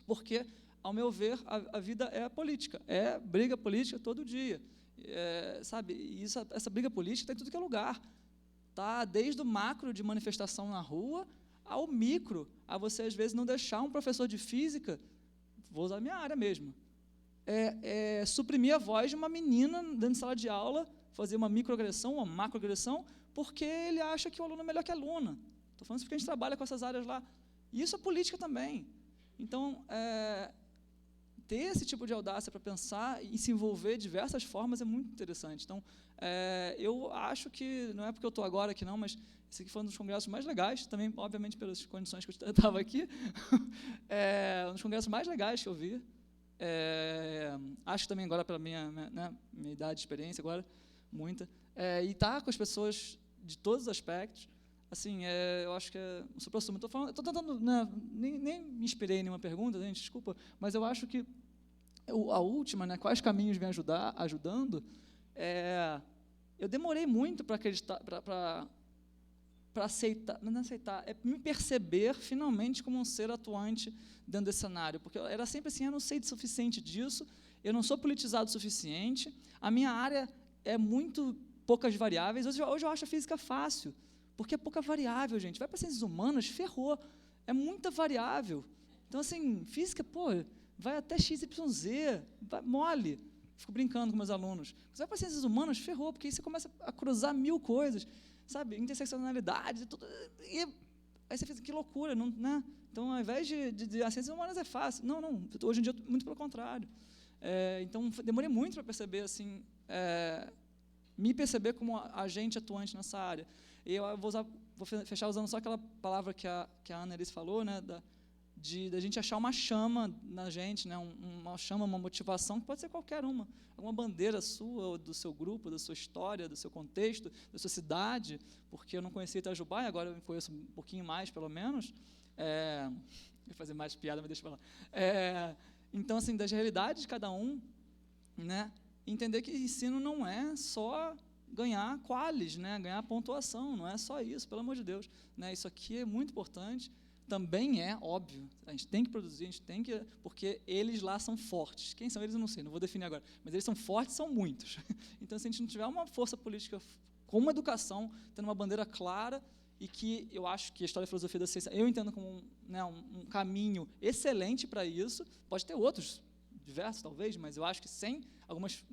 porque, ao meu ver, a vida é política, é briga política todo dia. Sabe? E essa briga política está em tudo que é lugar. Tá? Desde o macro de manifestação na rua ao micro, a você, às vezes, não deixar um professor de física, vou usar a minha área mesmo, suprimir a voz de uma menina dentro de sala de aula, fazer uma microagressão, uma macroagressão, porque ele acha que o aluno é melhor que a aluna. Estou falando isso porque a gente trabalha com essas áreas lá. E isso é política também. Então, ter esse tipo de audácia para pensar e se envolver de diversas formas é muito interessante. Então, eu acho que, não é porque eu estou agora aqui não, mas esse aqui foi um dos congressos mais legais, também, obviamente, pelas condições que eu estava aqui, um dos congressos mais legais que eu vi. Acho que também agora, pela minha idade de experiência, agora, muita, e estar com as pessoas de todos os aspectos, assim, eu acho que é um supra-sumo. Estou tentando, né, nem me inspirei em nenhuma pergunta, gente, desculpa, mas eu acho que a última, né, quais caminhos vêm ajudando, eu demorei muito para acreditar, para aceitar, não aceitar, me perceber finalmente como um ser atuante dentro desse cenário, porque era sempre assim, eu não sei o suficiente disso, eu não sou politizado o suficiente, a minha área é muito poucas variáveis, hoje eu acho a física fácil, porque é pouca variável, gente, vai para ciências humanas, ferrou, é muita variável, então assim, física, vai até XYZ, mole, fico brincando com meus alunos, você vai para ciências humanas, ferrou, porque aí você começa a cruzar 1000 coisas, sabe, interseccionalidade, tudo, e aí você fica, que loucura, não, né? Então, ao invés de as ciências humanas é fácil, não, hoje em dia, muito pelo contrário. Então, demorei muito para perceber, assim, me perceber como agente atuante nessa área. E eu vou fechar usando só aquela palavra que a Ana Elis falou, né, da gente achar uma chama na gente, né, uma chama, uma motivação, que pode ser qualquer uma bandeira sua, ou do seu grupo, da sua história, do seu contexto, da sua cidade, porque eu não conhecia Itajubá, e agora eu conheço um pouquinho mais, pelo menos. Vou fazer mais piada, mas deixa eu falar. Então, assim, das realidades de cada um, né, entender que ensino não é só ganhar qualis, né, ganhar pontuação, não é só isso, pelo amor de Deus. Né, isso aqui é muito importante. Também é óbvio, a gente tem que produzir, a gente tem que, porque eles lá são fortes. Quem são eles eu não sei, não vou definir agora, mas eles são fortes, são muitos. Então, se a gente não tiver uma força política como educação, tendo uma bandeira clara, e que eu acho que a história e a filosofia da ciência, eu entendo como um caminho excelente para isso, pode ter outros, diversos talvez, mas eu acho que sem algumas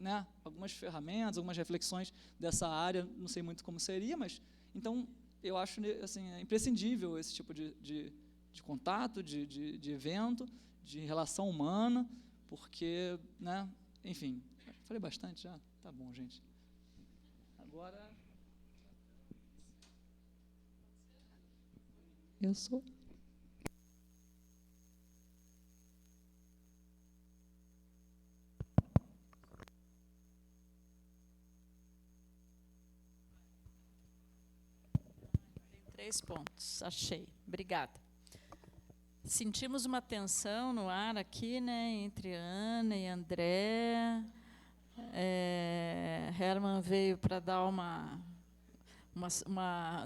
ferramentas, algumas reflexões dessa área, não sei muito como seria, mas, então, eu acho assim, imprescindível esse tipo de contato, de evento, de relação humana, porque, né, enfim, falei bastante já, tá bom, gente. Agora, eu sou... Tem 3 pontos, achei. Obrigada. Sentimos uma tensão no ar aqui, né, entre Ana e André. Herman veio para dar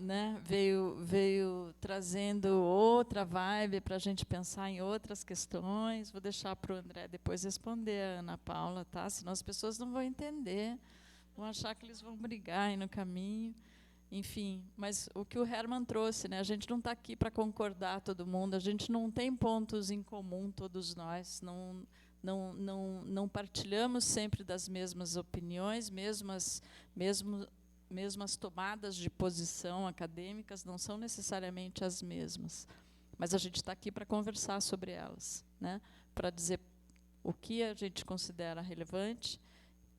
né, veio trazendo outra vibe para a gente pensar em outras questões. Vou deixar para o André depois responder a Ana Paula, tá? Senão as pessoas não vão entender, vão achar que eles vão brigar aí no caminho. Enfim, mas o que o Herman trouxe, né? A gente não está aqui para concordar todo mundo, a gente não tem pontos em comum todos nós, não partilhamos sempre das mesmas opiniões, mesmas tomadas de posição acadêmicas não são necessariamente as mesmas, mas a gente está aqui para conversar sobre elas, né? Para dizer o que a gente considera relevante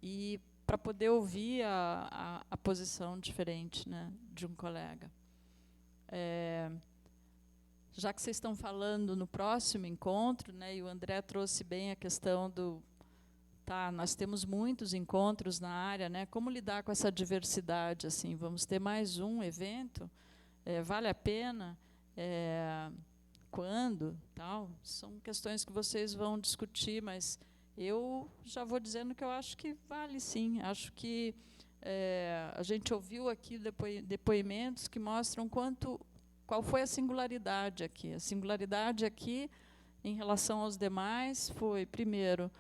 e para poder ouvir a posição diferente, né, de um colega. já que vocês estão falando no próximo encontro, né, e o André trouxe bem a questão do... Tá, nós temos muitos encontros na área, né, como lidar com essa diversidade? Assim, vamos ter mais um evento? Vale a pena? Quando? Tal? São questões que vocês vão discutir, mas eu já vou dizendo que eu acho que vale sim. Acho que a gente ouviu aqui depoimentos que mostram qual foi a singularidade aqui. A singularidade aqui, em relação aos demais, foi, primeiro,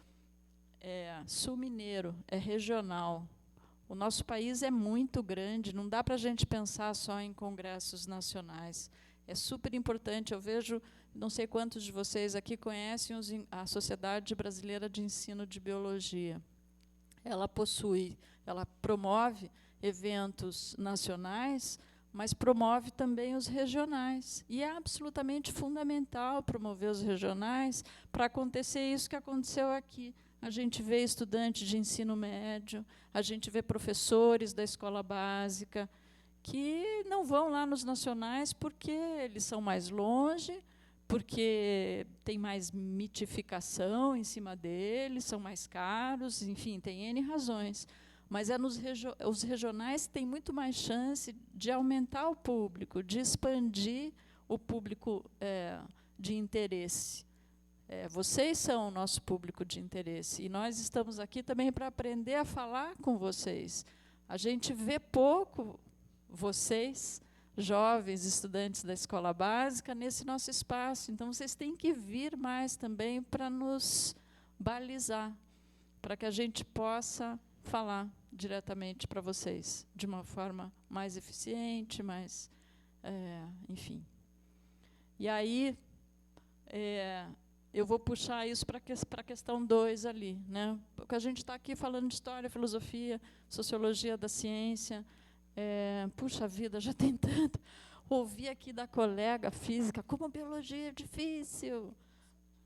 sul-mineiro, é regional. O nosso país é muito grande, não dá para a gente pensar só em congressos nacionais. É super importante, eu vejo, não sei quantos de vocês aqui conhecem a Sociedade Brasileira de Ensino de Biologia. Ela promove eventos nacionais, mas promove também os regionais. E é absolutamente fundamental promover os regionais para acontecer isso que aconteceu aqui. A gente vê estudantes de ensino médio, a gente vê professores da escola básica que não vão lá nos nacionais porque eles são mais longe, porque tem mais mitificação em cima deles, são mais caros, enfim, tem N razões. Mas os regionais têm muito mais chance de aumentar o público, de expandir o público de interesse. Vocês são o nosso público de interesse, e nós estamos aqui também para aprender a falar com vocês. A gente vê pouco vocês, jovens estudantes da escola básica, nesse nosso espaço. Então, vocês têm que vir mais também para nos balizar, para que a gente possa falar diretamente para vocês, de uma forma mais eficiente, mais... enfim. E aí... eu vou puxar isso para a questão 2 ali, né? Porque a gente está aqui falando de história, filosofia, sociologia da ciência. Puxa vida, já tem tanto. Ouvi aqui da colega física, como biologia é difícil.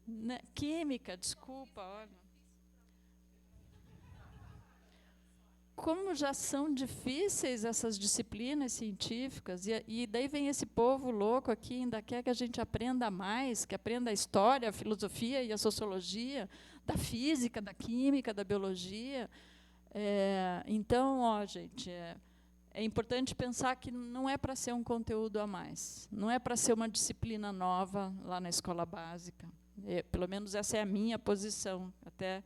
Né? Química, desculpa, olha. Como já são difíceis essas disciplinas científicas, e daí vem esse povo louco aqui, ainda quer que a gente aprenda mais, que aprenda a história, a filosofia e a sociologia, da física, da química, da biologia. Então, gente, é importante pensar que não é para ser um conteúdo a mais, não é para ser uma disciplina nova lá na escola básica. Pelo menos essa é a minha posição, até...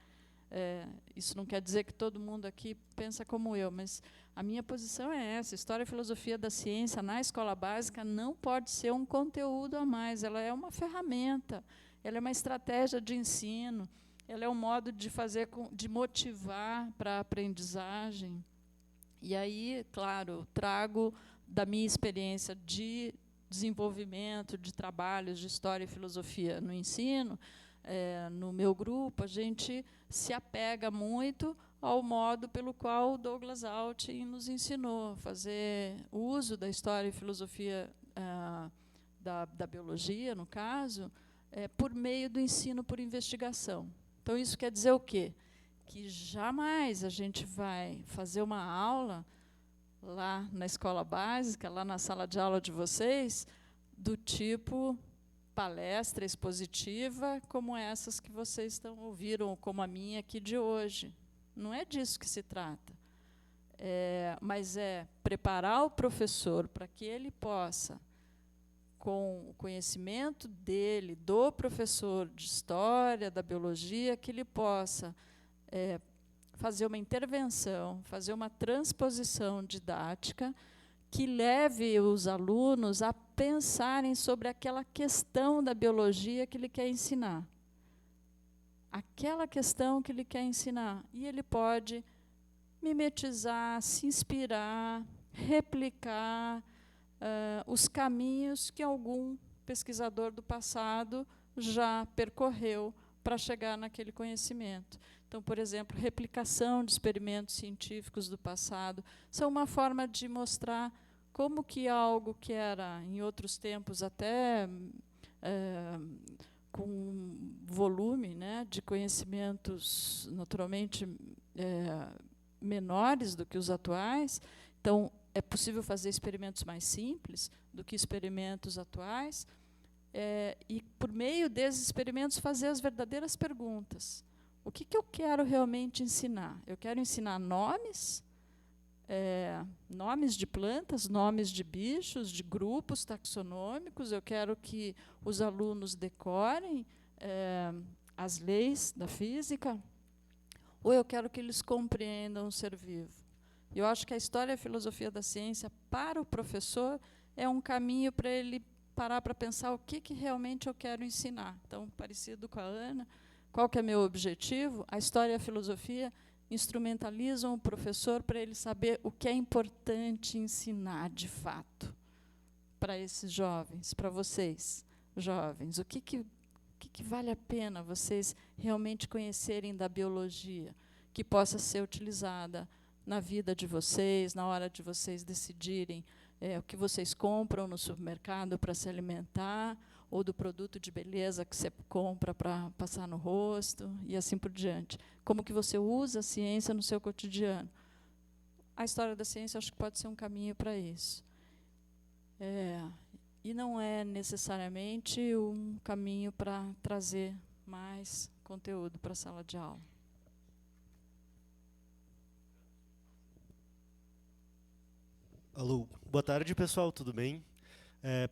isso não quer dizer que todo mundo aqui pensa como eu, mas a minha posição é essa. História e filosofia da ciência na escola básica não pode ser um conteúdo a mais. Ela é uma ferramenta, ela é uma estratégia de ensino, ela é um modo de motivar para a aprendizagem. E aí, claro, trago da minha experiência de desenvolvimento de trabalhos de história e filosofia no ensino. No meu grupo, a gente se apega muito ao modo pelo qual o Douglas Altin nos ensinou a fazer uso da história e filosofia da biologia, no caso, por meio do ensino por investigação. Então, isso quer dizer o quê? Que jamais a gente vai fazer uma aula lá na escola básica, lá na sala de aula de vocês, do tipo... palestra expositiva como essas que vocês ouviram, como a minha aqui de hoje. Não é disso que se trata. Mas é preparar o professor para que ele possa, com o conhecimento dele, do professor de história, da biologia, que ele possa fazer uma intervenção, fazer uma transposição didática que leve os alunos a pensarem sobre aquela questão da biologia que ele quer ensinar. Aquela questão que ele quer ensinar. E ele pode mimetizar, se inspirar, replicar os caminhos que algum pesquisador do passado já percorreu para chegar naquele conhecimento. Então, por exemplo, replicação de experimentos científicos do passado são uma forma de mostrar como que algo que era, em outros tempos, até com volume, né, de conhecimentos naturalmente menores do que os atuais. Então, é possível fazer experimentos mais simples do que experimentos atuais, e, por meio desses experimentos, fazer as verdadeiras perguntas. O que eu quero realmente ensinar? Eu quero ensinar nomes, nomes de plantas, nomes de bichos, de grupos taxonômicos. Eu quero que os alunos decorem as leis da física, ou eu quero que eles compreendam o ser vivo. Eu acho que a história e a filosofia da ciência, para o professor, é um caminho para ele parar para pensar o que realmente eu quero ensinar. Então, parecido com a Ana, qual que é meu objetivo? A história e a filosofia instrumentalizam o professor para ele saber o que é importante ensinar de fato para esses jovens, para vocês, jovens. O que vale a pena vocês realmente conhecerem da biologia, que possa ser utilizada na vida de vocês, na hora de vocês decidirem o que vocês compram no supermercado para se alimentar, ou do produto de beleza que você compra para passar no rosto, e assim por diante. Como que você usa a ciência no seu cotidiano. A história da ciência, acho que pode ser um caminho para isso. E não é necessariamente um caminho para trazer mais conteúdo para a sala de aula. Alô, boa tarde, pessoal, tudo bem?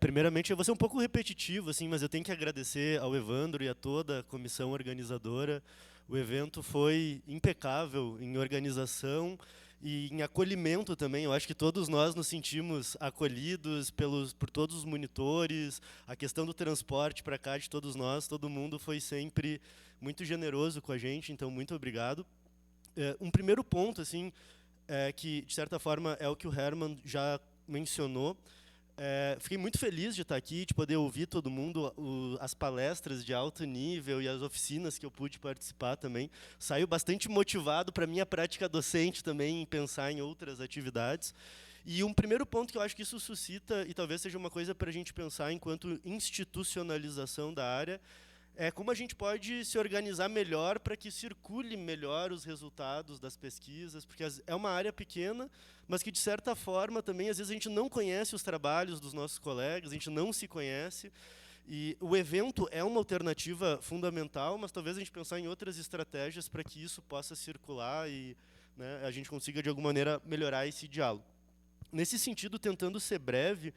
Primeiramente, eu vou ser um pouco repetitivo, assim, mas eu tenho que agradecer ao Evandro e a toda a comissão organizadora. O evento foi impecável em organização e em acolhimento também. Eu acho que todos nós nos sentimos acolhidos por todos os monitores. A questão do transporte para cá de todos nós, todo mundo foi sempre muito generoso com a gente, então muito obrigado. Um primeiro ponto, assim, que de certa forma é o que o Herman já mencionou. Fiquei muito feliz de estar aqui, de poder ouvir todo mundo, as palestras de alto nível e as oficinas que eu pude participar também. Saio bastante motivado para a minha prática docente também, em pensar em outras atividades. E um primeiro ponto que eu acho que isso suscita, e talvez seja uma coisa para a gente pensar enquanto institucionalização da área, é como a gente pode se organizar melhor para que circule melhor os resultados das pesquisas, porque é uma área pequena, mas que, de certa forma, também, às vezes, a gente não conhece os trabalhos dos nossos colegas, a gente não se conhece, e o evento é uma alternativa fundamental, mas talvez a gente pensar em outras estratégias para que isso possa circular e, né, a gente consiga, de alguma maneira, melhorar esse diálogo. Nesse sentido, tentando ser breve,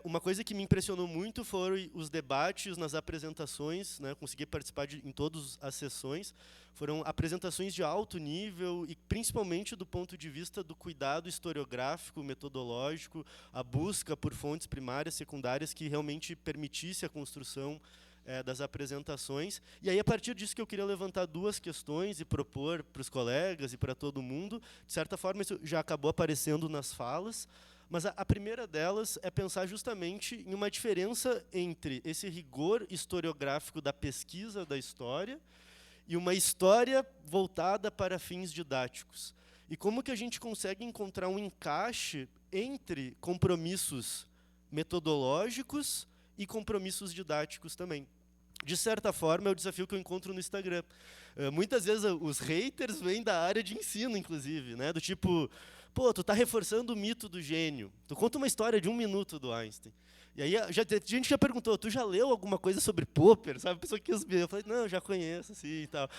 uma coisa que me impressionou muito foram os debates nas apresentações, né, consegui participar em todas as sessões, foram apresentações de alto nível e principalmente do ponto de vista do cuidado historiográfico, metodológico, a busca por fontes primárias, secundárias, que realmente permitisse a construção das apresentações. E aí, a partir disso, que eu queria levantar duas questões e propor para os colegas e para todo mundo. De certa forma, isso já acabou aparecendo nas falas, mas a primeira delas é pensar justamente em uma diferença entre esse rigor historiográfico da pesquisa da história e uma história voltada para fins didáticos. E como que a gente consegue encontrar um encaixe entre compromissos metodológicos e compromissos didáticos também. De certa forma, é o desafio que eu encontro no Instagram. Muitas vezes os haters vêm da área de ensino, inclusive, né? Do tipo, pô, tu está reforçando o mito do gênio. Tu conta uma história de 1 minuto do Einstein. E aí gente já perguntou, tu já leu alguma coisa sobre Popper? Sabe? A pessoa quis ver. Eu falei, não, já conheço, assim, e tal.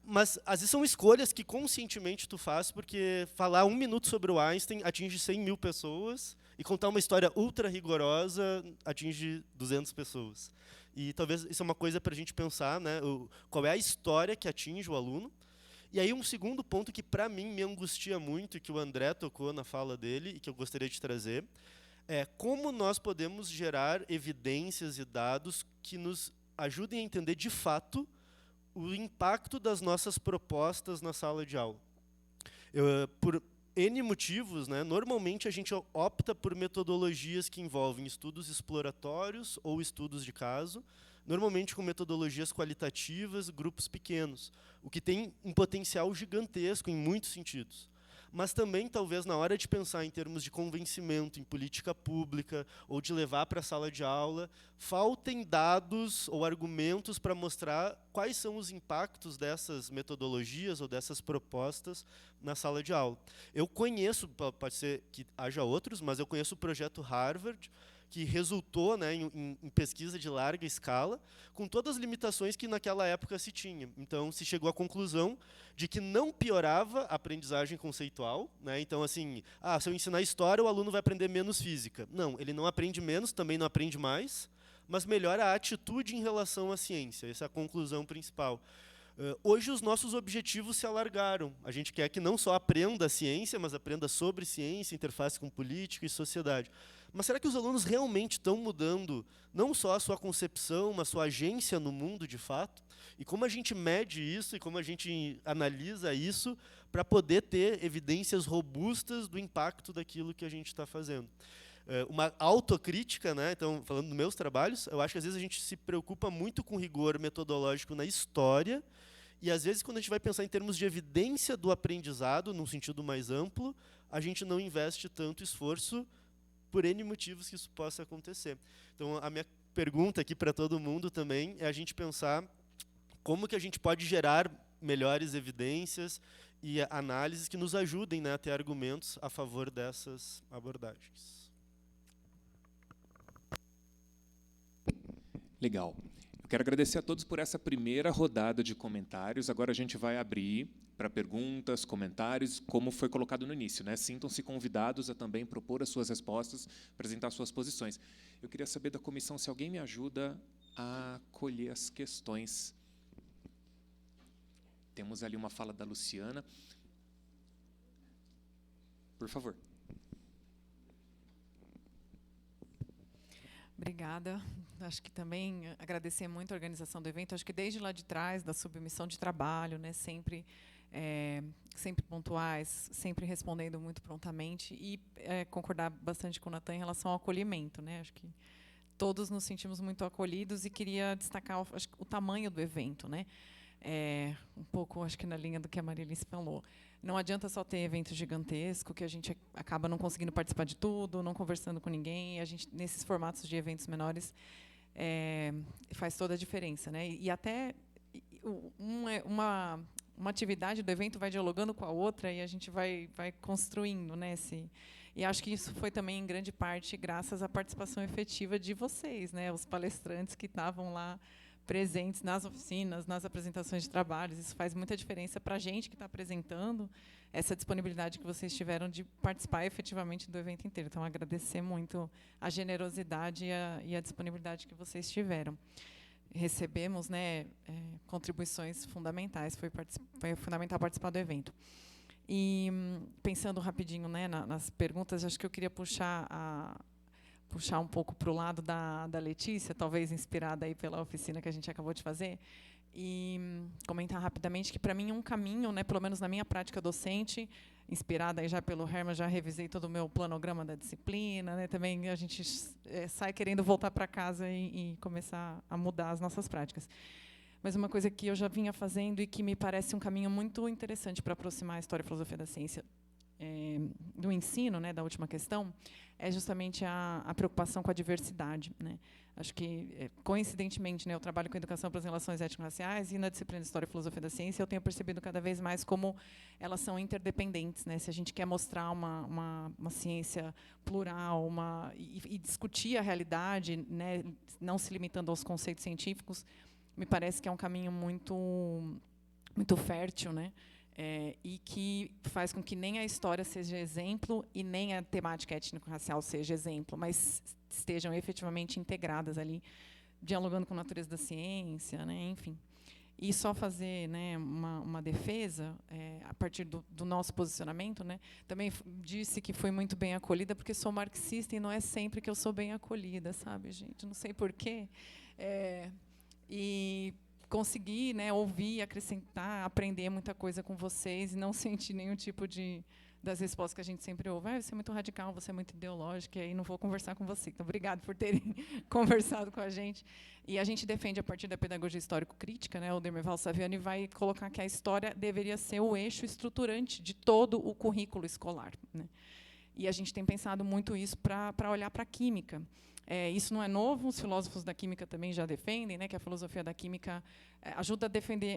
Mas, às vezes, são escolhas que conscientemente tu faz, porque falar 1 minuto sobre o Einstein atinge 100 mil pessoas, e contar uma história ultra rigorosa atinge 200 pessoas. E talvez isso é uma coisa para a gente pensar, né, qual é a história que atinge o aluno. E aí um segundo ponto que, para mim, me angustia muito, e que o André tocou na fala dele, e que eu gostaria de trazer, é como nós podemos gerar evidências e dados que nos ajudem a entender, de fato, o impacto das nossas propostas na sala de aula. Por N motivos, né, normalmente a gente opta por metodologias que envolvem estudos exploratórios ou estudos de caso, normalmente com metodologias qualitativas, grupos pequenos, o que tem um potencial gigantesco em muitos sentidos. Mas também, talvez, na hora de pensar em termos de convencimento em política pública ou de levar para a sala de aula, faltem dados ou argumentos para mostrar quais são os impactos dessas metodologias ou dessas propostas na sala de aula. Eu conheço, pode ser que haja outros, mas eu conheço o projeto Harvard, que resultou, né, em pesquisa de larga escala, com todas as limitações que naquela época se tinha. Então, se chegou à conclusão de que não piorava a aprendizagem conceitual, né? Então, assim, se eu ensinar história, o aluno vai aprender menos física. Não, ele não aprende menos, também não aprende mais, mas melhora a atitude em relação à ciência. Essa é a conclusão principal. Hoje, os nossos objetivos se alargaram. A gente quer que não só aprenda a ciência, mas aprenda sobre ciência, interface com política e sociedade. Mas será que os alunos realmente estão mudando não só a sua concepção, mas a sua agência no mundo, de fato? E como a gente mede isso e como a gente analisa isso para poder ter evidências robustas do impacto daquilo que a gente está fazendo? Uma autocrítica, né? Então, falando dos meus trabalhos, eu acho que às vezes a gente se preocupa muito com rigor metodológico na história, e às vezes quando a gente vai pensar em termos de evidência do aprendizado, num sentido mais amplo, a gente não investe tanto esforço por N motivos que isso possa acontecer. Então, a minha pergunta aqui para todo mundo também é a gente pensar como que a gente pode gerar melhores evidências e análises que nos ajudem, né, a ter argumentos a favor dessas abordagens. Legal. Eu quero agradecer a todos por essa primeira rodada de comentários. Agora a gente vai abrir para perguntas, comentários, como foi colocado no início, né? Sintam-se convidados a também propor as suas respostas, apresentar suas posições. Eu queria saber da comissão se alguém me ajuda a colher as questões. Temos ali uma fala da Luciana. Por favor. Obrigada. Acho que também agradecer muito a organização do evento. Acho que desde lá de trás, da submissão de trabalho, né, sempre pontuais, sempre respondendo muito prontamente e concordar bastante com o Natan em relação ao acolhimento, né? Acho que todos nos sentimos muito acolhidos e queria destacar o tamanho do evento, né? Um pouco, acho que na linha do que a Marilice falou. Não adianta só ter evento gigantesco, que a gente acaba não conseguindo participar de tudo, não conversando com ninguém. A gente, nesses formatos de eventos menores, faz toda a diferença, né? E até uma atividade do evento vai dialogando com a outra e a gente vai construindo, né? E acho que isso foi também, em grande parte, graças à participação efetiva de vocês, né? Os palestrantes que estavam lá presentes nas oficinas, nas apresentações de trabalhos. Isso faz muita diferença para a gente que está apresentando, essa disponibilidade que vocês tiveram de participar efetivamente do evento inteiro. Então, agradecer muito a generosidade e a disponibilidade que vocês tiveram. Recebemos, né, contribuições fundamentais, foi fundamental participar do evento. E, pensando rapidinho, né, nas perguntas, acho que eu queria puxar um pouco para o lado da Letícia, talvez inspirada aí pela oficina que a gente acabou de fazer, e comentar rapidamente que, para mim, um caminho, né, pelo menos na minha prática docente, inspirada aí já pelo Herman, já revisei todo o meu planograma da disciplina, né, também a gente sai querendo voltar para casa e começar a mudar as nossas práticas. Mas uma coisa que eu já vinha fazendo e que me parece um caminho muito interessante para aproximar a história e a filosofia da ciência do ensino, né, da última questão, é justamente a preocupação com a diversidade, né? Acho que, coincidentemente, né, eu trabalho com educação para as relações étnico-raciais e na disciplina de História e Filosofia da Ciência eu tenho percebido cada vez mais como elas são interdependentes, né? Se a gente quer mostrar uma ciência plural, e discutir a realidade, né, não se limitando aos conceitos científicos, me parece que é um caminho muito fértil, né? E que faz com que nem a história seja exemplo e nem a temática étnico-racial seja exemplo, mas estejam efetivamente integradas ali, dialogando com a natureza da ciência, né, enfim. E só fazer, né, uma defesa, a partir do nosso posicionamento, né, também disse que foi muito bem acolhida, porque sou marxista e não é sempre que eu sou bem acolhida, sabe, gente? Não sei porquê. E conseguir, né, ouvir, acrescentar, aprender muita coisa com vocês e não sentir nenhum tipo das respostas que a gente sempre ouve. Você é muito radical, você é muito ideológica, e aí não vou conversar com você. Então, obrigado por terem conversado com a gente. E a gente defende, a partir da pedagogia histórico-crítica, né, o Demerval Saviani vai colocar que a história deveria ser o eixo estruturante de todo o currículo escolar, né? E a gente tem pensado muito isso para olhar para a química. Isso não é novo, os filósofos da química também já defendem, né, que a filosofia da química ajuda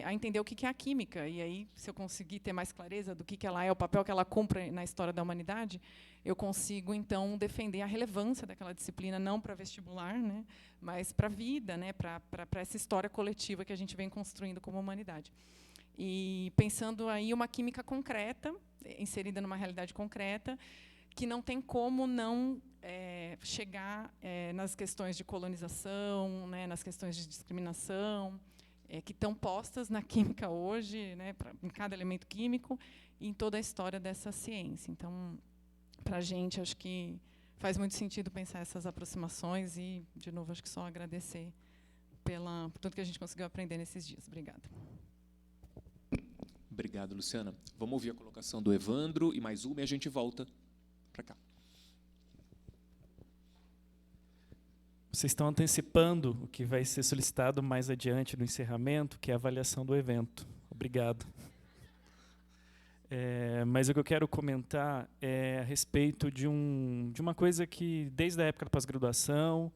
a entender o que é a química. E aí, se eu conseguir ter mais clareza do que ela é, o papel que ela cumpre na história da humanidade, eu consigo, então, defender a relevância daquela disciplina, não para vestibular, né, mas para a vida, né, para essa história coletiva que a gente vem construindo como humanidade. E pensando aí uma química concreta, inserida numa realidade concreta, que não tem como não chegar nas questões de colonização, né, nas questões de discriminação, que estão postas na química hoje, né, em cada elemento químico, e em toda a história dessa ciência. Então, para a gente, acho que faz muito sentido pensar essas aproximações e, de novo, acho que só agradecer por tudo que a gente conseguiu aprender nesses dias. Obrigada. Obrigado, Luciana. Vamos ouvir a colocação do Evandro e mais uma, e a gente volta para cá. Vocês estão antecipando o que vai ser solicitado mais adiante no encerramento, que é a avaliação do evento. Obrigado. Mas o que eu quero comentar é a respeito de uma coisa que, desde a época da pós-graduação,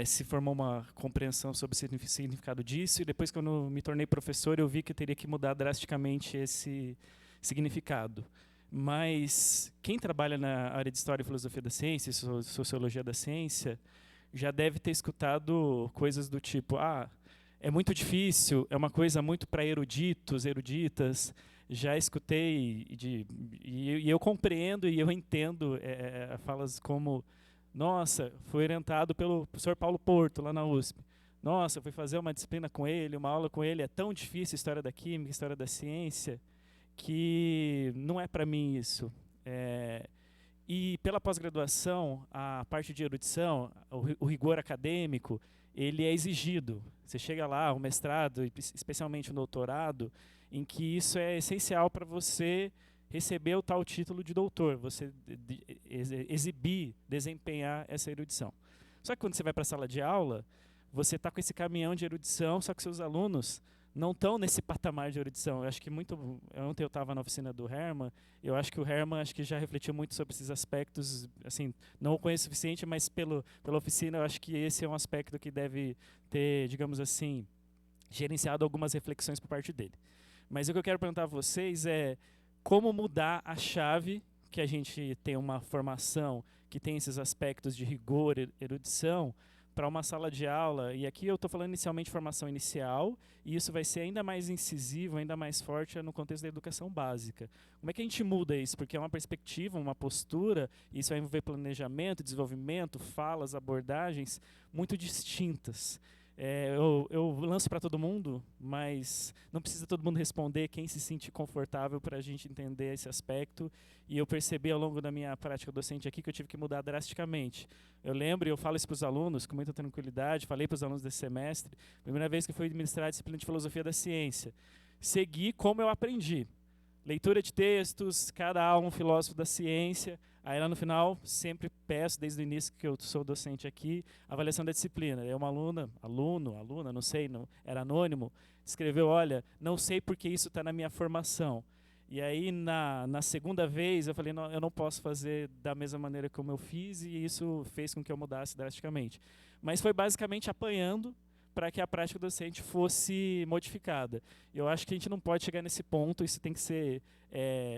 se formou uma compreensão sobre o significado disso, e depois que eu me tornei professor, eu vi que eu teria que mudar drasticamente esse significado. Mas quem trabalha na área de História e Filosofia da Ciência, Sociologia da Ciência, já deve ter escutado coisas do tipo: é muito difícil, é uma coisa muito para eruditos, eruditas. Já escutei, e eu compreendo e eu entendo falas como: nossa, fui orientado pelo professor Paulo Porto, lá na USP. Nossa, fui fazer uma disciplina com ele, uma aula com ele, é tão difícil História da Química, História da Ciência, que não é para mim isso. E pela pós-graduação, a parte de erudição, o rigor acadêmico, ele é exigido. Você chega lá, o mestrado, especialmente o doutorado, em que isso é essencial para você receber o tal título de doutor, você exibir, desempenhar essa erudição. Só que quando você vai para a sala de aula, você está com esse caminhão de erudição, só que seus alunos não estão nesse patamar de erudição. Eu acho que ontem eu estava na oficina do Hermann, eu acho que o Hermann já refletiu muito sobre esses aspectos, assim, não o conheço o suficiente, mas pela oficina eu acho que esse é um aspecto que deve ter, digamos assim, gerenciado algumas reflexões por parte dele. Mas o que eu quero perguntar a vocês é como mudar a chave, que a gente tem uma formação que tem esses aspectos de rigor, erudição, para uma sala de aula, e aqui eu estou falando inicialmente de formação inicial, e isso vai ser ainda mais incisivo, ainda mais forte no contexto da educação básica. Como é que a gente muda isso? Porque é uma perspectiva, uma postura, e isso vai envolver planejamento, desenvolvimento, falas, abordagens muito distintas. Eu lanço para todo mundo, mas não precisa todo mundo responder, quem se sente confortável para a gente entender esse aspecto. E eu percebi ao longo da minha prática docente aqui que eu tive que mudar drasticamente. Eu lembro, e eu falo isso para os alunos com muita tranquilidade, falei para os alunos desse semestre, primeira vez que eu fui ministrar a disciplina de Filosofia da Ciência. Segui como eu aprendi. Leitura de textos, cada aula um filósofo da ciência. Aí lá no final, sempre peço, desde o início que eu sou docente aqui, avaliação da disciplina. Aí uma aluna, não sei, era anônimo, escreveu: olha, não sei porque isso está na minha formação. E aí, na segunda vez, eu falei: não, eu não posso fazer da mesma maneira como eu fiz, e isso fez com que eu mudasse drasticamente. Mas foi basicamente apanhando para que a prática docente fosse modificada. Eu acho que a gente não pode chegar nesse ponto, isso tem que ser,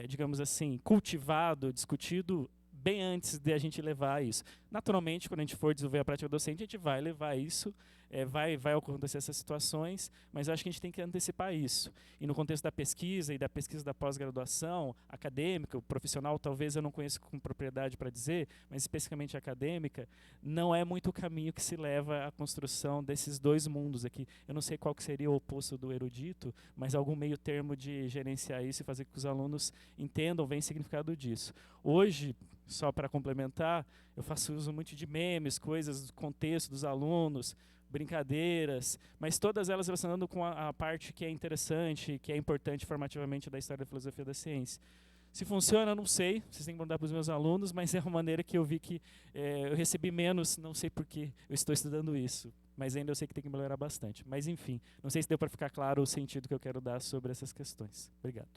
digamos assim, cultivado, discutido bem antes de a gente levar isso. Naturalmente, quando a gente for desenvolver a prática docente, a gente vai levar isso, vai acontecer essas situações, mas eu acho que a gente tem que antecipar isso. E no contexto da pesquisa e da pesquisa da pós-graduação, acadêmica, o profissional, talvez eu não conheço com propriedade para dizer, mas especificamente acadêmica, não é muito o caminho que se leva à construção desses dois mundos aqui. Eu não sei qual que seria o oposto do erudito, mas algum meio termo de gerenciar isso e fazer com que os alunos entendam bem o significado disso. Hoje, só para complementar, eu faço uso muito de memes, coisas do contexto dos alunos, brincadeiras, mas todas elas relacionando com a parte que é interessante, que é importante formativamente da história da filosofia da ciência. Se funciona, não sei, vocês têm que mandar para os meus alunos, mas é uma maneira que eu vi que eu recebi menos, não sei por que eu estou estudando isso, mas ainda eu sei que tem que melhorar bastante. Mas, enfim, não sei se deu para ficar claro o sentido que eu quero dar sobre essas questões. Obrigado.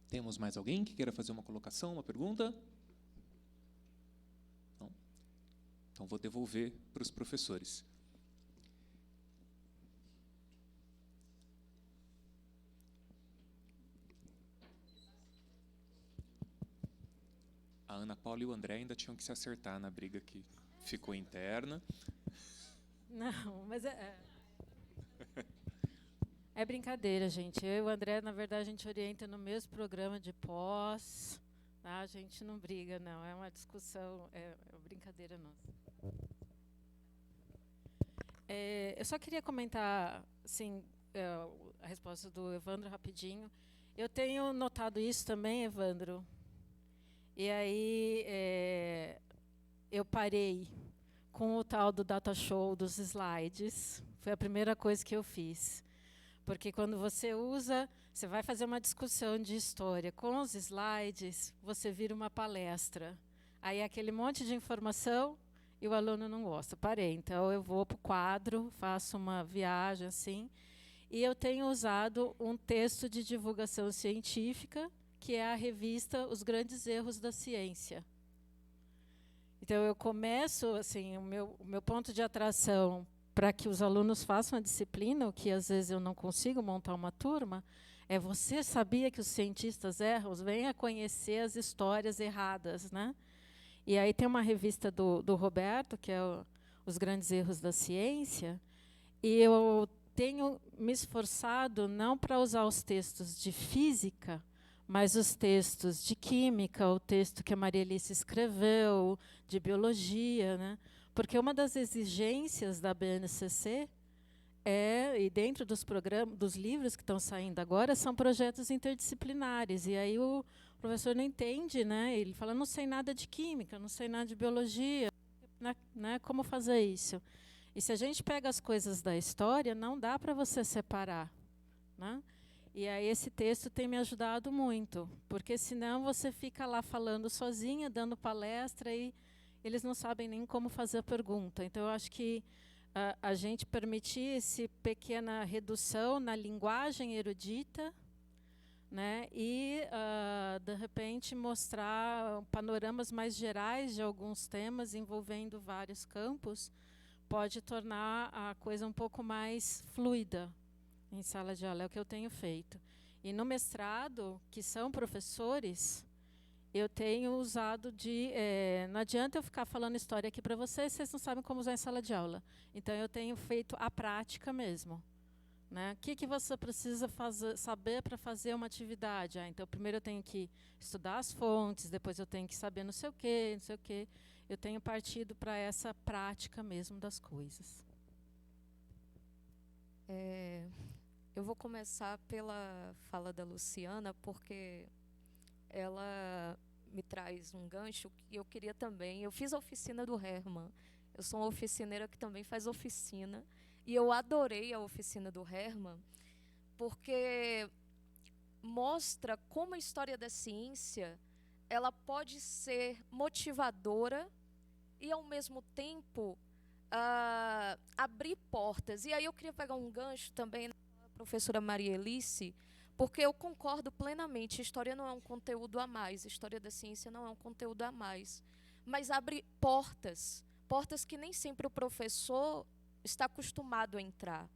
Temos mais alguém que queira fazer uma colocação, uma pergunta? Não? Então, vou devolver para os professores. A Ana Paula e o André ainda tinham que se acertar na briga que ficou interna. Não, mas é brincadeira, gente. Eu e o André, na verdade, a gente orienta no mesmo programa de pós. Tá? A gente não briga, não. É uma discussão, é uma brincadeira nossa. Eu só queria comentar, assim, a resposta do Evandro rapidinho. Eu tenho notado isso também, Evandro. E aí eu parei com o tal do data show dos slides. Foi a primeira coisa que eu fiz. Porque quando você vai fazer uma discussão de história com os slides, você vira uma palestra. Aí é aquele monte de informação e o aluno não gosta. Parei. Então, eu vou para o quadro, faço uma viagem assim, e eu tenho usado um texto de divulgação científica, que é a revista Os Grandes Erros da Ciência. Então, eu começo, assim, o meu ponto de atração para que os alunos façam a disciplina, o que às vezes eu não consigo montar uma turma, é: você sabia que os cientistas erram? Venha conhecer as histórias erradas, né? E aí tem uma revista do Roberto, que é Os Grandes Erros da Ciência, e eu tenho me esforçado não para usar os textos de física, mas os textos de química, o texto que a Maria Alice escreveu, de biologia, né? Porque uma das exigências da BNCC e dentro dos programas, dos livros que estão saindo agora, são projetos interdisciplinares. E aí o professor não entende, né? Ele fala: não sei nada de química, não sei nada de biologia, né? Como fazer isso? E se a gente pega as coisas da história, não dá para você separar, né? E aí esse texto tem me ajudado muito, porque senão você fica lá falando sozinha, dando palestra, e eles não sabem nem como fazer a pergunta. Então, eu acho que a gente permitir essa pequena redução na linguagem erudita, né, e, de repente, mostrar panoramas mais gerais de alguns temas envolvendo vários campos, pode tornar a coisa um pouco mais fluida em sala de aula. É o que eu tenho feito. E no mestrado, que são professores, eu tenho usado não adianta eu ficar falando história aqui para vocês não sabem como usar em sala de aula. Então, eu tenho feito a prática mesmo. Né? O que você precisa saber para fazer uma atividade? Então, primeiro eu tenho que estudar as fontes, depois eu tenho que saber não sei o quê, não sei o quê. Eu tenho partido para essa prática mesmo das coisas. Eu vou começar pela fala da Luciana, porque ela me traz um gancho que eu queria também. Eu fiz a oficina do Herman. Eu sou uma oficineira que também faz oficina. E eu adorei a oficina do Herman, porque mostra como a história da ciência ela pode ser motivadora e, ao mesmo tempo, abrir portas. E aí eu queria pegar um gancho também na professora Maria Alice, porque eu concordo plenamente, história não é um conteúdo a mais, história da ciência não é um conteúdo a mais, mas abre portas que nem sempre o professor está acostumado a entrar.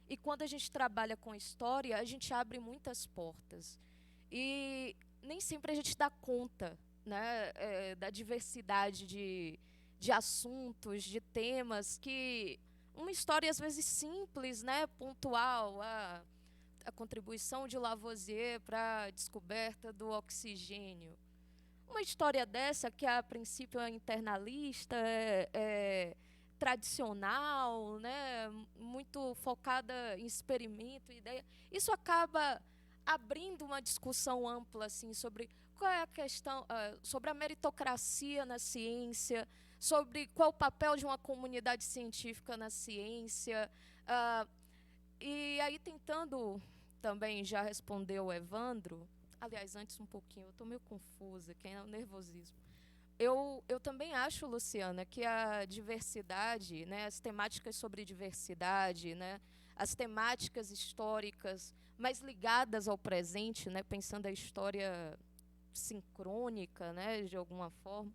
E quando a gente trabalha com história, a gente abre muitas portas. E nem sempre a gente dá conta, né, da diversidade de assuntos, de temas, que uma história às vezes simples, né, pontual, a contribuição de Lavoisier para a descoberta do oxigênio. Uma história dessa, que a princípio é internalista, tradicional, né, muito focada em experimento, ideia, isso acaba abrindo uma discussão ampla assim, sobre qual é a questão, sobre a meritocracia na ciência, sobre qual o papel de uma comunidade científica na ciência. E aí, tentando também já responder o Evandro, aliás, antes um pouquinho, eu estou meio confusa, que é o nervosismo. Eu também acho, Luciana, que a diversidade, né, as temáticas sobre diversidade, né, as temáticas históricas mais ligadas ao presente, né, pensando a história sincrônica, né, de alguma forma,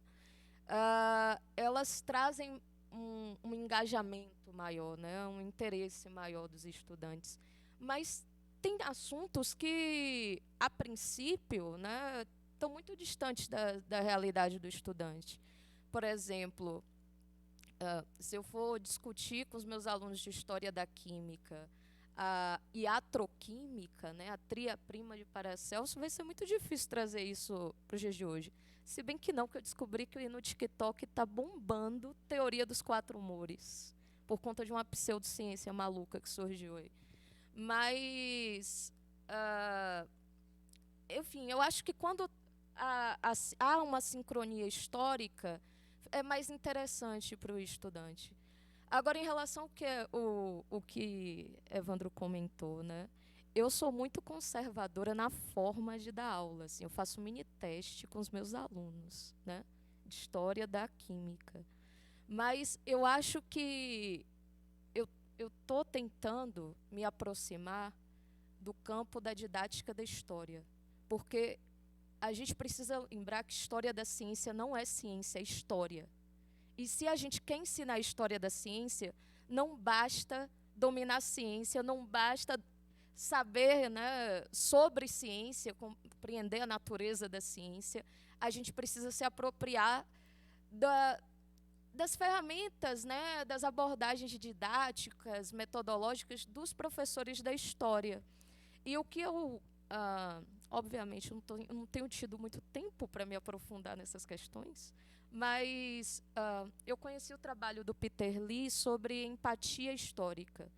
elas trazem um engajamento maior, né, um interesse maior dos estudantes. Mas tem assuntos que, a princípio, né, estão muito distantes da realidade do estudante. Por exemplo, se eu for discutir com os meus alunos de História da Química a iatroquímica, né, a tria-prima de Paracelso, vai ser muito difícil trazer isso para os dias de hoje. Se bem que não, que eu descobri que no TikTok está bombando teoria dos 4 humores, por conta de uma pseudociência maluca que surgiu aí. Mas, enfim, eu acho que quando há uma sincronia histórica, é mais interessante para o estudante. Agora, em relação ao que Evandro comentou, né? Eu sou muito conservadora na forma de dar aula. Assim, eu faço mini teste com os meus alunos, né, de História da Química. Mas eu acho que eu estou tentando me aproximar do campo da didática da história, porque a gente precisa lembrar que história da ciência não é ciência, é história. E se a gente quer ensinar a história da ciência, não basta dominar a ciência, não basta saber, né, sobre ciência, compreender a natureza da ciência. A gente precisa se apropriar das ferramentas, né, das abordagens didáticas, metodológicas dos professores da história. E o que eu, obviamente, não tenho tido muito tempo para me aprofundar nessas questões, mas eu conheci o trabalho do Peter Lee sobre empatia histórica,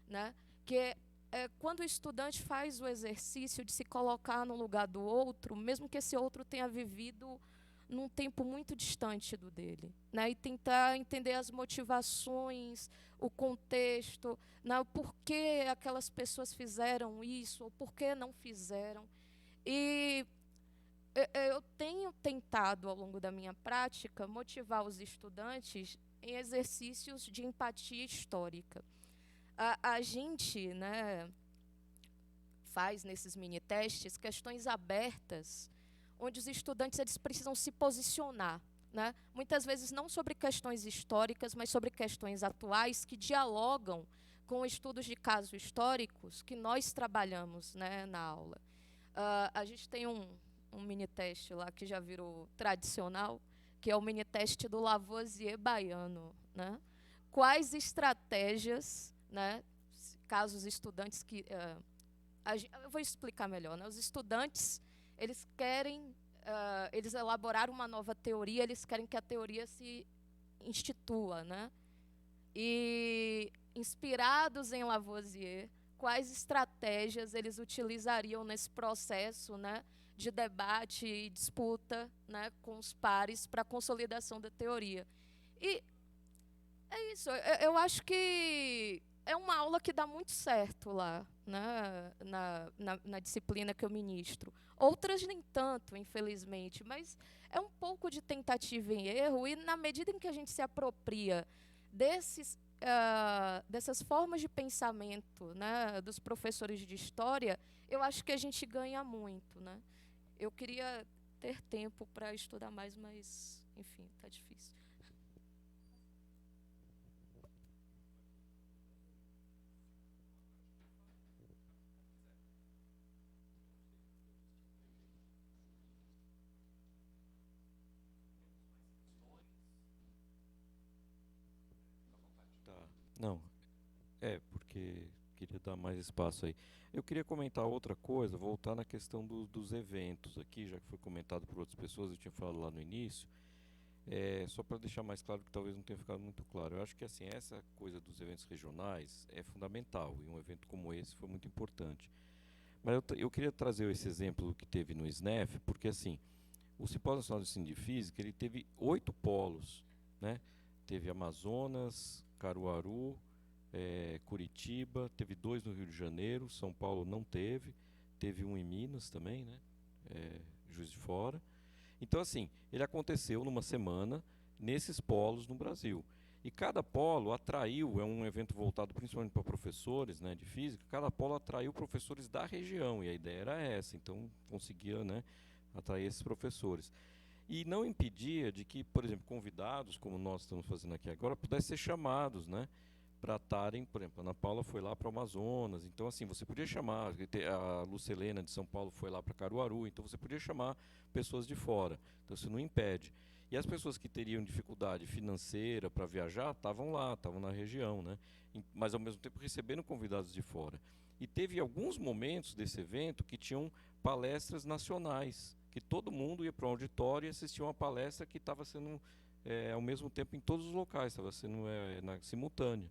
né, que é quando o estudante faz o exercício de se colocar no lugar do outro, mesmo que esse outro tenha vivido num tempo muito distante do dele, né, e tentar entender as motivações, o contexto, né, o porquê aquelas pessoas fizeram isso, ou por que não fizeram. E eu tenho tentado, ao longo da minha prática, motivar os estudantes em exercícios de empatia histórica. A gente, né, faz nesses mini-testes questões abertas, onde os estudantes eles precisam se posicionar, né? Muitas vezes não sobre questões históricas, mas sobre questões atuais que dialogam com estudos de casos históricos que nós trabalhamos, né, na aula. A gente tem um mini-teste lá que já virou tradicional, que é o mini-teste do Lavoisier baiano, né? Quais estratégias, né, caso os estudantes que... eu vou explicar melhor, né? Os estudantes, eles querem, eles elaboraram uma nova teoria, eles querem que a teoria se institua, né? E, inspirados em Lavoisier, quais estratégias eles utilizariam nesse processo, né, de debate e disputa, né, com os pares para a consolidação da teoria. E é isso, eu acho que é uma aula que dá muito certo lá, né, na disciplina que eu ministro. Outras nem tanto, infelizmente, mas é um pouco de tentativa e erro, e na medida em que a gente se apropria dessas formas de pensamento, né, dos professores de história, eu acho que a gente ganha muito, né? Eu queria ter tempo para estudar mais, mas, enfim, está difícil. Não, porque queria dar mais espaço aí. Eu queria comentar outra coisa, voltar na questão dos eventos aqui, já que foi comentado por outras pessoas, eu tinha falado lá no início, só para deixar mais claro, que talvez não tenha ficado muito claro. Eu acho que assim, essa coisa dos eventos regionais é fundamental, e um evento como esse foi muito importante. Mas eu queria trazer esse exemplo que teve no SNEF, porque assim, o Simpósio Nacional de Ensino de Física, ele teve 8 polos, né? Teve Amazonas, Caruaru, Curitiba, teve 2 no Rio de Janeiro, São Paulo não teve, teve um em Minas também, né? Juiz de Fora. Então, assim, ele aconteceu numa semana nesses polos no Brasil. E cada polo atraiu, é um evento voltado principalmente para professores, né, de física, cada polo atraiu professores da região, e a ideia era essa, então conseguia, né, atrair esses professores. E não impedia de que, por exemplo, convidados, como nós estamos fazendo aqui agora, pudessem ser chamados, né, para estarem, por exemplo, a Ana Paula foi lá para o Amazonas, então assim, você podia chamar, a Lucelena de São Paulo foi lá para Caruaru, então você podia chamar pessoas de fora, então isso não impede. E as pessoas que teriam dificuldade financeira para viajar, estavam lá, estavam na região, né, mas ao mesmo tempo recebendo convidados de fora. E teve alguns momentos desse evento que tinham palestras nacionais, que todo mundo ia para o auditório e assistia uma palestra que estava sendo, ao mesmo tempo, em todos os locais, estava sendo simultânea.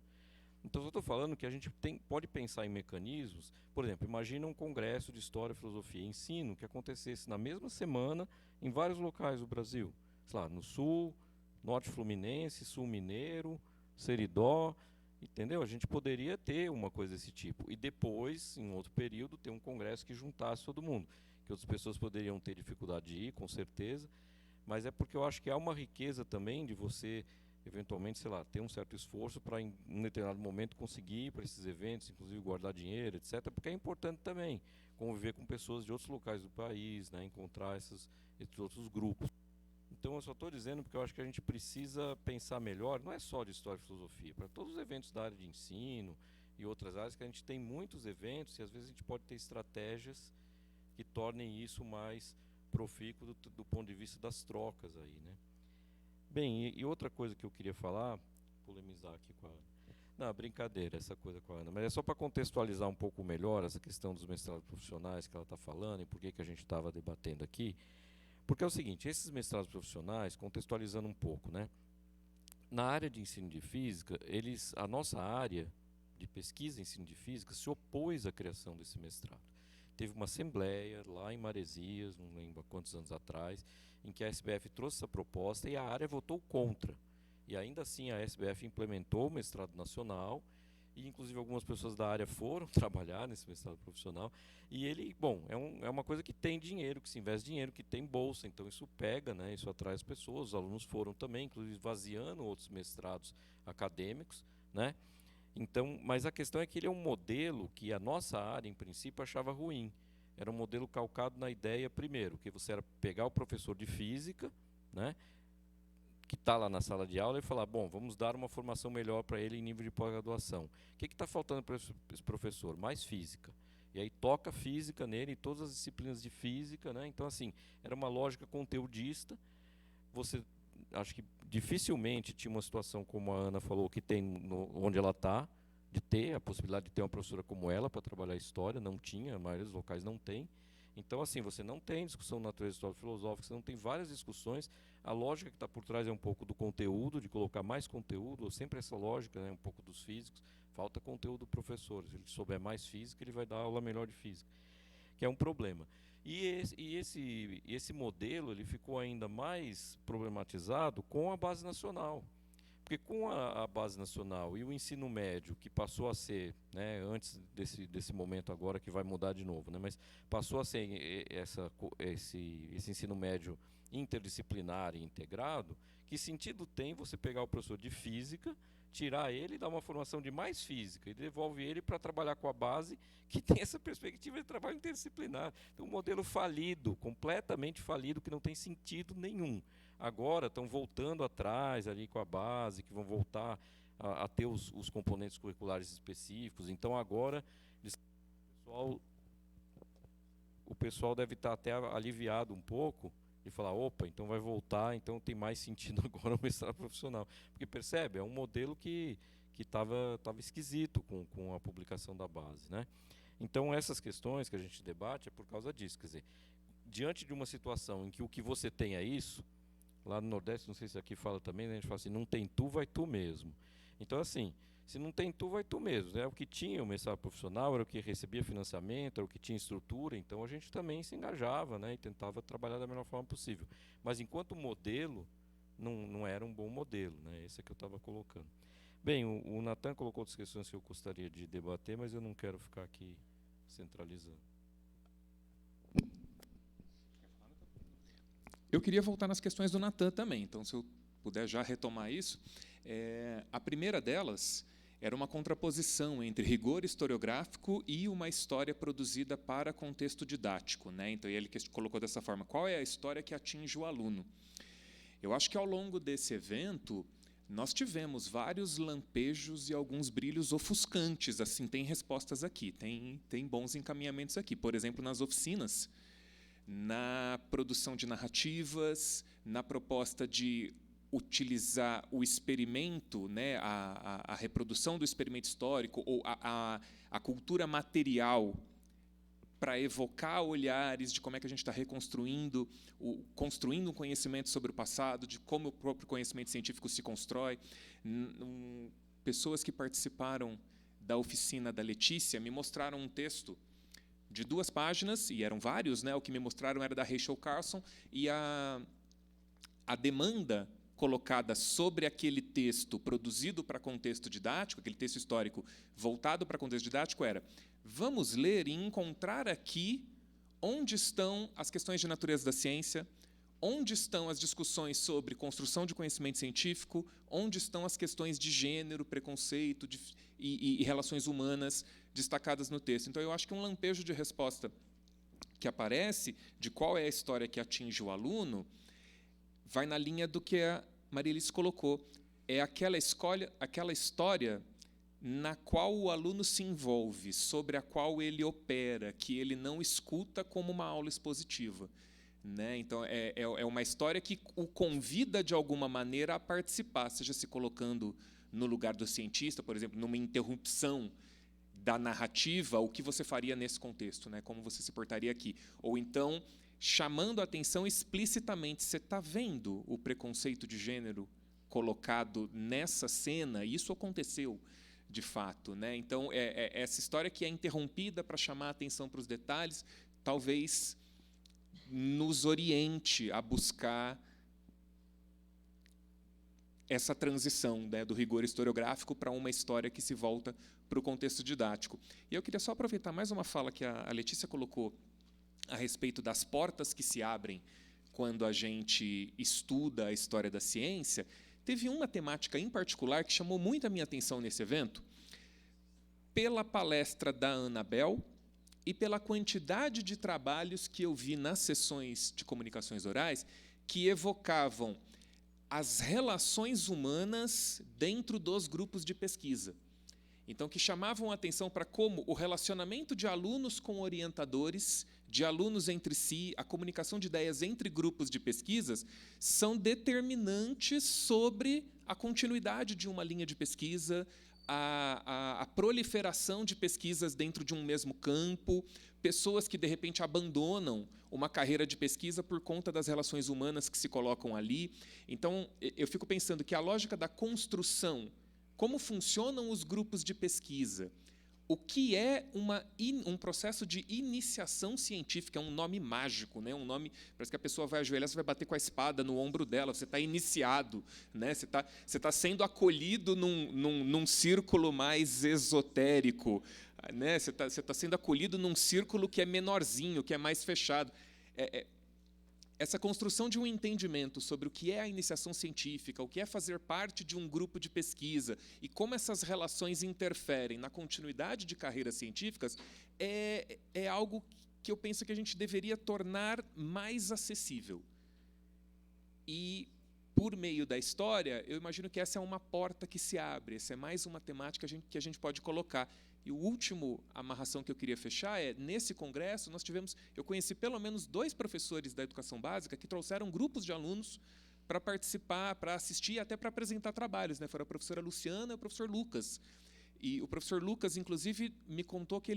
Então, eu estou falando que a gente pode pensar em mecanismos, por exemplo, imagina um congresso de História, Filosofia e Ensino que acontecesse na mesma semana em vários locais do Brasil, sei lá, no Sul, Norte Fluminense, Sul Mineiro, Seridó, entendeu? A gente poderia ter uma coisa desse tipo. E depois, em outro período, ter um congresso que juntasse todo mundo. Que outras pessoas poderiam ter dificuldade de ir, com certeza, mas é porque eu acho que há uma riqueza também de você, eventualmente, sei lá, ter um certo esforço para, em um determinado momento, conseguir ir para esses eventos, inclusive guardar dinheiro, etc., porque é importante também conviver com pessoas de outros locais do país, né, encontrar esses outros grupos. Então, eu só estou dizendo porque eu acho que a gente precisa pensar melhor, não é só de História e Filosofia, para todos os eventos da área de ensino e outras áreas, que a gente tem muitos eventos e às vezes a gente pode ter estratégias que tornem isso mais profícuo do ponto de vista das trocas aí, né? Bem, e outra coisa que eu queria falar, polemizar aqui com a Ana. Não, brincadeira, essa coisa com a Ana, mas é só para contextualizar um pouco melhor essa questão dos mestrados profissionais que ela está falando e por que a gente estava debatendo aqui. Porque é o seguinte, esses mestrados profissionais, contextualizando um pouco, né? Na área de ensino de física, a nossa área de pesquisa em ensino de física se opôs à criação desse mestrado. Teve uma assembleia lá em Maresias, não lembro há quantos anos atrás, em que a SBF trouxe essa proposta e a área votou contra. E ainda assim a SBF implementou o mestrado nacional, e inclusive algumas pessoas da área foram trabalhar nesse mestrado profissional. E ele, bom, é uma coisa que tem dinheiro, que se investe dinheiro, que tem bolsa, então isso pega, né, isso atrai as pessoas, os alunos foram também, inclusive esvaziando outros mestrados acadêmicos, né? Então, mas a questão é que ele é um modelo que a nossa área, em princípio, achava ruim. Era um modelo calcado na ideia, primeiro, que você era pegar o professor de física, né, que está lá na sala de aula, e falar, bom, vamos dar uma formação melhor para ele em nível de pós-graduação. O que está faltando para esse professor? Mais física. E aí toca física nele, em todas as disciplinas de física, né? Então, assim, era uma lógica conteudista. Você, acho que dificilmente tinha uma situação como a Ana falou, que tem onde ela está, de ter a possibilidade de ter uma professora como ela para trabalhar a história, não tinha, a maioria dos locais não tem. Então, assim, você não tem discussão na natureza histórica filosófica, você não tem várias discussões. A lógica que está por trás é um pouco do conteúdo, de colocar mais conteúdo, ou sempre essa lógica, né, um pouco dos físicos. Falta conteúdo do professor. Se ele souber mais física, ele vai dar aula melhor de física, que é um problema. E esse modelo ele ficou ainda mais problematizado com a base nacional. Porque com a base nacional e o ensino médio, que passou a ser, né, antes desse momento agora que vai mudar de novo, né, mas passou a ser esse ensino médio interdisciplinar e integrado, que sentido tem você pegar o professor de física, tirar ele e dar uma formação de mais física e devolve ele para trabalhar com a base que tem essa perspectiva de trabalho interdisciplinar. Então, um modelo falido, completamente falido, que não tem sentido nenhum. Agora estão voltando atrás ali com a base, que vão voltar a ter os componentes curriculares específicos. Então agora o pessoal deve estar até aliviado um pouco e falar, opa, então vai voltar, então tem mais sentido agora o mestrado profissional. Porque percebe, é um modelo que estava esquisito com a publicação da base, né? Então essas questões que a gente debate é por causa disso. Quer dizer, diante de uma situação em que o que você tem é isso, lá no Nordeste, não sei se aqui fala também, né, a gente fala assim, não tem tu, vai tu mesmo. Então, assim, se não tem tu, vai tu mesmo. Né? O que tinha o mestrado profissional, era o que recebia financiamento, era o que tinha estrutura, então a gente também se engajava, né, e tentava trabalhar da melhor forma possível. Mas enquanto modelo, não era um bom modelo, né, esse é que eu estava colocando. Bem, o Natan colocou outras questões que eu gostaria de debater, mas eu não quero ficar aqui centralizando. Eu queria voltar nas questões do Natan também, então se eu puder já retomar isso. A primeira delas era uma contraposição entre rigor historiográfico e uma história produzida para contexto didático, né? Então, ele colocou dessa forma: qual é a história que atinge o aluno? Eu acho que, ao longo desse evento, nós tivemos vários lampejos e alguns brilhos ofuscantes. Assim, tem respostas aqui, tem bons encaminhamentos aqui. Por exemplo, nas oficinas, na produção de narrativas, na proposta de utilizar o experimento, né, a reprodução do experimento histórico, ou a cultura material, para evocar olhares de como é que a gente está reconstruindo, construindo um conhecimento sobre o passado, de como o próprio conhecimento científico se constrói. Pessoas que participaram da oficina da Letícia me mostraram um texto de 2 páginas, e eram vários, né? O que me mostraram era da Rachel Carson, e a demanda colocada sobre aquele texto produzido para contexto didático, aquele texto histórico voltado para contexto didático, era: vamos ler e encontrar aqui onde estão as questões de natureza da ciência, onde estão as discussões sobre construção de conhecimento científico, onde estão as questões de gênero, preconceito e relações humanas destacadas no texto. Então, eu acho que um lampejo de resposta que aparece de qual é a história que atinge o aluno vai na linha do que a Maria Alice colocou. É aquela história na qual o aluno se envolve, sobre a qual ele opera, que ele não escuta como uma aula expositiva, né? Então, é uma história que o convida, de alguma maneira, a participar, seja se colocando no lugar do cientista, por exemplo, numa interrupção da narrativa, o que você faria nesse contexto, né? Como você se portaria aqui. Ou então, chamando a atenção explicitamente: você está vendo o preconceito de gênero colocado nessa cena? Isso aconteceu de fato, né? Então, essa história que é interrompida para chamar a atenção para os detalhes, talvez nos oriente a buscar essa transição, né, do rigor historiográfico para uma história que se volta para o contexto didático. E eu queria só aproveitar mais uma fala que a Letícia colocou a respeito das portas que se abrem quando a gente estuda a história da ciência. Teve uma temática em particular que chamou muito a minha atenção nesse evento, pela palestra da Anabel e pela quantidade de trabalhos que eu vi nas sessões de comunicações orais que evocavam as relações humanas dentro dos grupos de pesquisa. Então, que chamavam a atenção para como o relacionamento de alunos com orientadores, de alunos entre si, a comunicação de ideias entre grupos de pesquisas, são determinantes sobre a continuidade de uma linha de pesquisa, a proliferação de pesquisas dentro de um mesmo campo, pessoas que, de repente, abandonam uma carreira de pesquisa por conta das relações humanas que se colocam ali. Então, eu fico pensando que a lógica da construção, como funcionam os grupos de pesquisa, o que é um processo de iniciação científica, é um nome mágico, né? Um nome, parece que a pessoa vai ajoelhar, você vai bater com a espada no ombro dela, você está iniciado, né? Você tá sendo acolhido num círculo mais esotérico, né? Você tá sendo acolhido num círculo que é menorzinho, que é mais fechado. Essa construção de um entendimento sobre o que é a iniciação científica, o que é fazer parte de um grupo de pesquisa e como essas relações interferem na continuidade de carreiras científicas é algo que eu penso que a gente deveria tornar mais acessível. E, por meio da história, eu imagino que essa é uma porta que se abre, essa é mais uma temática que a gente pode colocar. E o último amarração que eu queria fechar é, nesse congresso, eu conheci pelo menos 2 professores da educação básica que trouxeram grupos de alunos para participar, para assistir e até para apresentar trabalhos, né? Foram a professora Luciana e o professor Lucas. E o professor Lucas, inclusive, me contou que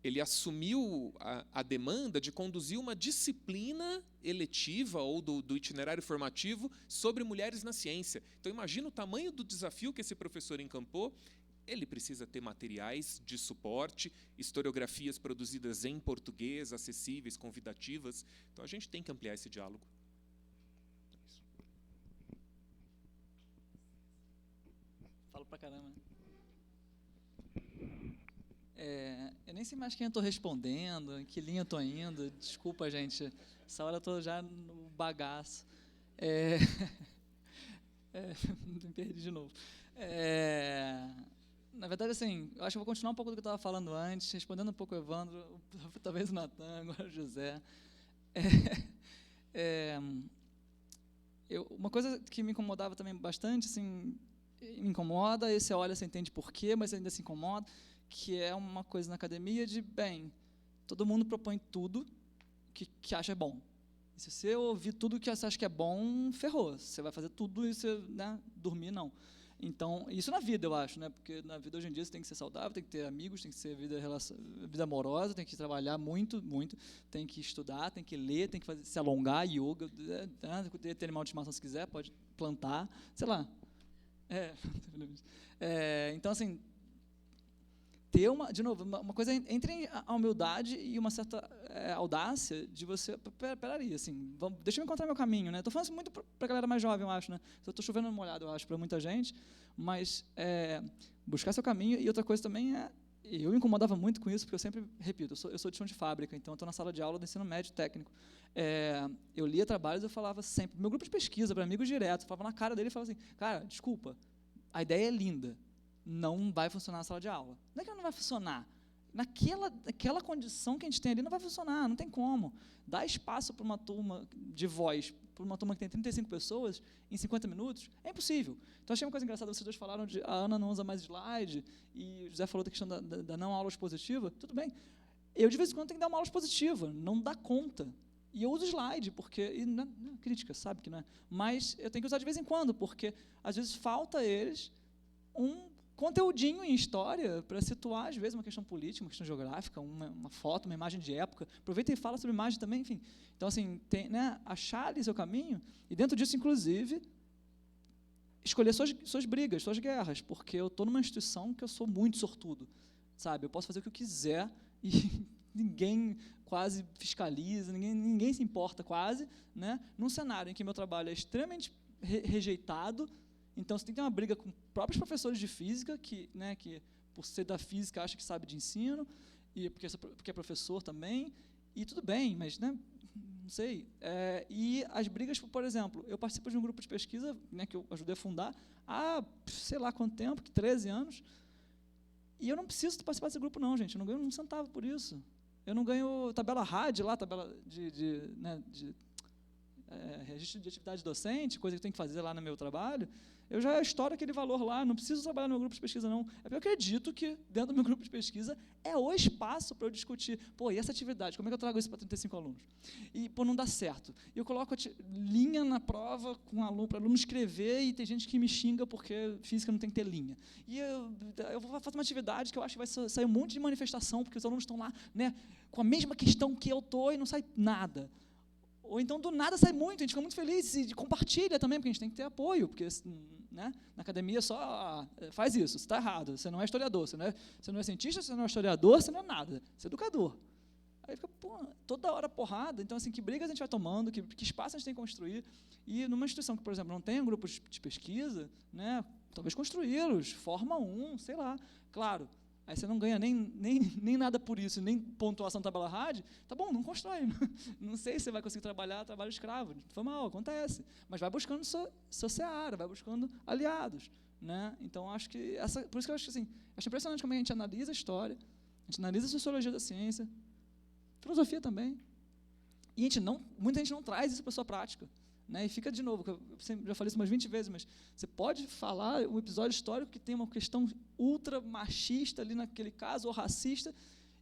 ele assumiu a demanda de conduzir uma disciplina eletiva ou do itinerário formativo sobre mulheres na ciência. Então, imagina o tamanho do desafio que esse professor encampou. Ele precisa ter materiais de suporte, historiografias produzidas em português, acessíveis, convidativas. Então, a gente tem que ampliar esse diálogo. Falo pra caramba. Eu nem sei mais quem eu estou respondendo, em que linha eu estou indo. Desculpa, gente. Essa hora eu estou já no bagaço. Me perdi de novo. Na verdade, assim, eu acho que eu vou continuar um pouco do que eu estava falando antes, respondendo um pouco o Evandro, talvez o Natan, agora o José. Uma coisa que me incomodava também bastante, assim, me incomoda, e você olha, você entende por quê, mas ainda se incomoda, que é uma coisa na academia de, bem, todo mundo propõe tudo que acha bom. E se você ouvir tudo que você acha que é bom, ferrou. Você vai fazer tudo e você, né, dormir, não. Então, isso na vida, eu acho, né? Porque na vida hoje em dia você tem que ser saudável, tem que ter amigos, tem que ser vida amorosa, tem que trabalhar muito, muito, tem que estudar, tem que ler, tem que se alongar, yoga, ter animal de estimação se quiser, pode plantar, sei lá. Então, assim, ter de novo, uma coisa entre a humildade e uma certa audácia de você, peraí, assim, deixa eu encontrar meu caminho, né? Estou falando isso muito para a galera mais jovem, eu acho, né? Eu estou chovendo molhado, eu acho, para muita gente, mas buscar seu caminho. E outra coisa também eu me incomodava muito com isso, porque eu sempre repito, eu sou de chão de fábrica, então eu estou na sala de aula do ensino médio técnico. Eu lia trabalhos, eu falava sempre, meu grupo de pesquisa, para amigos diretos, eu falava na cara dele e falava assim, cara, desculpa, a ideia é linda, não vai funcionar na sala de aula. Não é que ela não vai funcionar. Naquela condição que a gente tem ali, não vai funcionar, não tem como. Dar espaço para uma turma de voz, para uma turma que tem 35 pessoas, em 50 minutos, é impossível. Então, achei uma coisa engraçada, vocês dois falaram de a Ana não usa mais slide, e o José falou da questão da não aula expositiva. Tudo bem. Eu, de vez em quando, tenho que dar uma aula expositiva, não dá conta. E eu uso slide, porque... E não é crítica, sabe que não é. Mas eu tenho que usar de vez em quando, porque, às vezes, falta a eles um conteúdinho em história para situar, às vezes, uma questão política, uma questão geográfica, uma foto, uma imagem de época. Aproveita e fala sobre imagem também, enfim. Então, assim, achar ali seu caminho, e dentro disso, inclusive, escolher suas brigas, suas guerras, porque eu estou numa instituição que eu sou muito sortudo, sabe? Eu posso fazer o que eu quiser e ninguém quase fiscaliza, ninguém se importa quase, né? Num cenário em que meu trabalho é extremamente rejeitado. Então, você tem que ter uma briga com próprios professores de física, que por ser da física, acha que sabe de ensino, e porque é professor também, e tudo bem, mas, né, não sei. E as brigas, por exemplo, eu participo de um grupo de pesquisa, né, que eu ajudei a fundar há, sei lá quanto tempo, 13 anos, e eu não preciso participar desse grupo, não, gente, eu não ganho um centavo por isso. Eu não ganho tabela RAD lá, tabela de registro de atividade docente, coisa que eu tenho que fazer lá no meu trabalho. Eu já estouro aquele valor lá, não preciso trabalhar no meu grupo de pesquisa, não. É porque eu acredito que, dentro do meu grupo de pesquisa, é o espaço para eu discutir, e essa atividade, como é que eu trago isso para 35 alunos? E, não dá certo. E eu coloco linha na prova com para o aluno escrever, e tem gente que me xinga porque física não tem que ter linha. E eu vou fazer uma atividade que eu acho que vai sair um monte de manifestação, porque os alunos estão lá, né, com a mesma questão que eu estou e não sai nada. Ou então, do nada, sai muito, a gente fica muito feliz e compartilha também, porque a gente tem que ter apoio, porque, né, na academia só faz isso, você está errado, você não é historiador, você não é cientista, você não é historiador, você não é nada, você é educador. Aí fica, toda hora porrada. Então, assim, que brigas a gente vai tomando, que espaço a gente tem que construir. E numa instituição que, por exemplo, não tem grupos de pesquisa, né, talvez construí-los, forma sei lá. Claro, aí você não ganha nem nada por isso, nem pontuação tabela RAD, tá bom, não constrói. Não sei se você vai conseguir trabalho escravo, foi mal, acontece. Mas vai buscando sua seara, vai buscando aliados. Né? Então, acho que por isso que eu acho assim, acho impressionante como a gente analisa a história, a gente analisa a sociologia da ciência, filosofia também, e muita gente não traz isso para a sua prática. Né, e fica de novo, eu já falei isso umas 20 vezes, mas você pode falar um episódio histórico que tem uma questão ultra machista ali naquele caso, ou racista,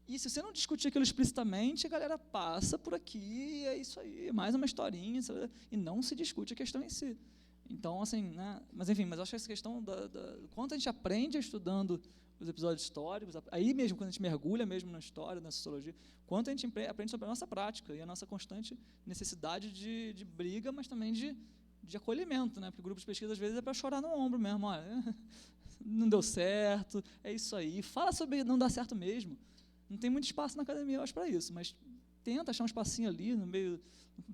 e se você não discutir aquilo explicitamente, a galera passa por aqui, e é isso aí, mais uma historinha, sabe? E não se discute a questão em si. Então, assim, né, mas enfim, mas eu acho que essa questão do quanto a gente aprende estudando os episódios históricos, aí mesmo quando a gente mergulha mesmo na história, na sociologia, quanto a gente aprende sobre a nossa prática e a nossa constante necessidade de briga, mas também de acolhimento, né? Porque o grupo de pesquisa, às vezes, é para chorar no ombro mesmo. Olha, não deu certo, é isso aí. Fala sobre não dar certo mesmo. Não tem muito espaço na academia, eu acho, para isso, mas tenta achar um espacinho ali, no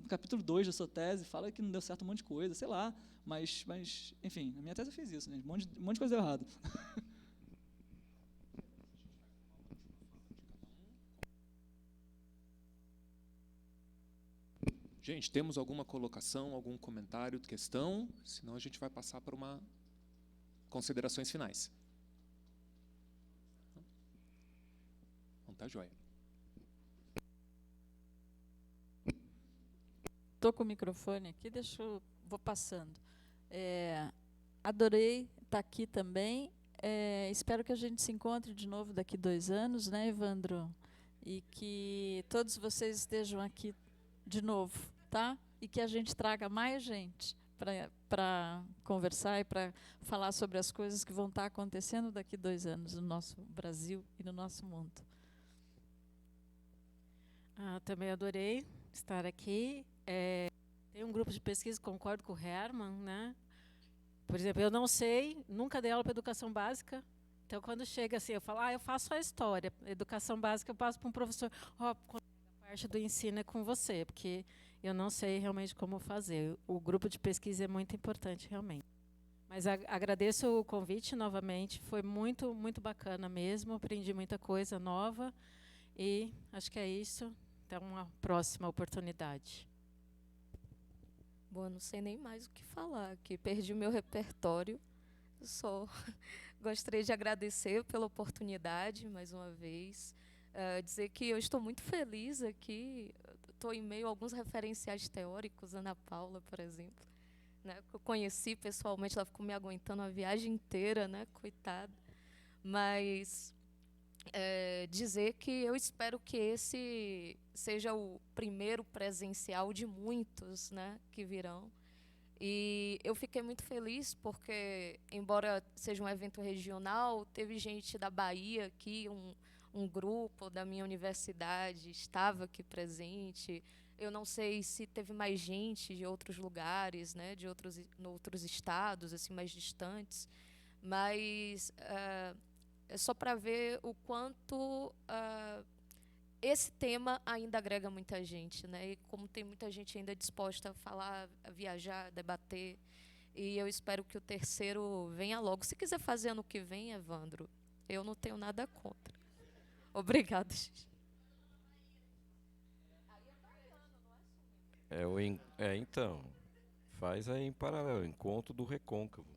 capítulo 2 da sua tese, fala que não deu certo um monte de coisa, sei lá, mas enfim, na minha tese eu fiz isso, né? Um monte de coisa deu errado. Gente, temos alguma colocação, algum comentário, questão? Senão a gente vai passar para uma considerações finais. Então tá joia. Estou com o microfone aqui, vou passando. Adorei estar aqui também. Espero que a gente se encontre de novo daqui 2 anos, né, Evandro? E que todos vocês estejam aqui de novo, tá? E que a gente traga mais gente para conversar e para falar sobre as coisas que vão estar acontecendo daqui 2 anos no nosso Brasil e no nosso mundo. Também adorei estar aqui. Tem um grupo de pesquisa, concordo com o Herman, né? Por exemplo, eu não sei, nunca dei aula para educação básica. Então, quando chega assim, eu falo, eu faço a história. Educação básica, eu passo para um professor. A parte do ensino é com você, porque eu não sei realmente como fazer. O grupo de pesquisa é muito importante, realmente. Mas agradeço o convite novamente. Foi muito, muito bacana mesmo. Aprendi muita coisa nova. E acho que é isso. Até uma próxima oportunidade. Bom, eu não sei nem mais o que falar, que perdi o meu repertório. Eu só gostaria de agradecer pela oportunidade, mais uma vez. Dizer que eu estou muito feliz aqui. Estou em meio a alguns referenciais teóricos, Ana Paula, por exemplo, né, que eu conheci pessoalmente, ela ficou me aguentando a viagem inteira, né, coitada. Mas dizer que eu espero que esse seja o primeiro presencial de muitos, né, que virão. E eu fiquei muito feliz porque, embora seja um evento regional, teve gente da Bahia aqui, um grupo da minha universidade estava aqui presente. Eu não sei se teve mais gente de outros lugares, né, de outros estados, assim, mais distantes, mas é só para ver o quanto esse tema ainda agrega muita gente, né? E como tem muita gente ainda disposta a falar, a viajar, a debater. E eu espero que o terceiro venha logo. Se quiser fazer ano que vem, Evandro, eu não tenho nada contra. Obrigada, gente. Então, faz aí em paralelo, encontro do Recôncavo.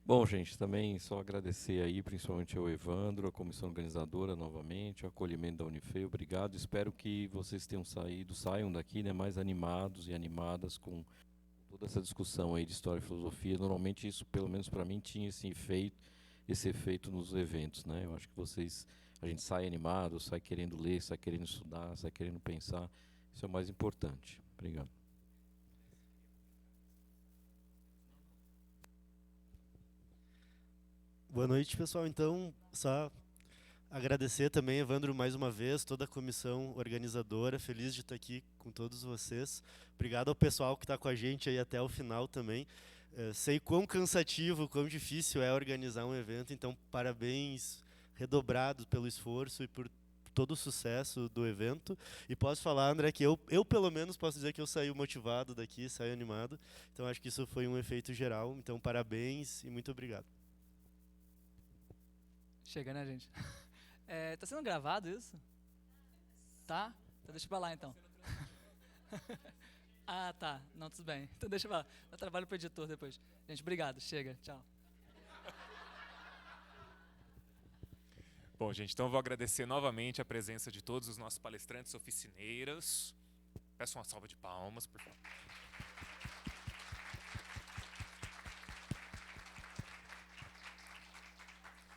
Bom, gente, também só agradecer aí, principalmente ao Evandro, a comissão organizadora novamente, o acolhimento da Unifei, obrigado. Espero que vocês saiam daqui, né, mais animados e animadas com toda essa discussão aí de história e filosofia. Normalmente isso, pelo menos para mim, tinha esse efeito nos eventos, né? Eu acho que a gente sai animado, sai querendo ler, sai querendo estudar, sai querendo pensar. Isso é o mais importante. Obrigado. Boa noite, pessoal. Então, só agradecer também, Evandro, mais uma vez, toda a comissão organizadora. Feliz de estar aqui com todos vocês. Obrigado ao pessoal que está com a gente aí até o final também. Sei quão cansativo, quão difícil é organizar um evento, então parabéns redobrados pelo esforço e por todo o sucesso do evento. E posso falar, André, que eu pelo menos posso dizer que eu saí motivado daqui, saí animado. Então acho que isso foi um efeito geral. Então parabéns e muito obrigado. Chega, né, gente? Tá sendo gravado isso? Tá? Então deixa pra lá, então. Tá. Não, tudo bem. Então deixa pra lá. Eu trabalho pro editor depois. Gente, obrigado. Chega. Tchau. Bom, gente, então eu vou agradecer novamente a presença de todos os nossos palestrantes oficineiros. Peço uma salva de palmas, por favor.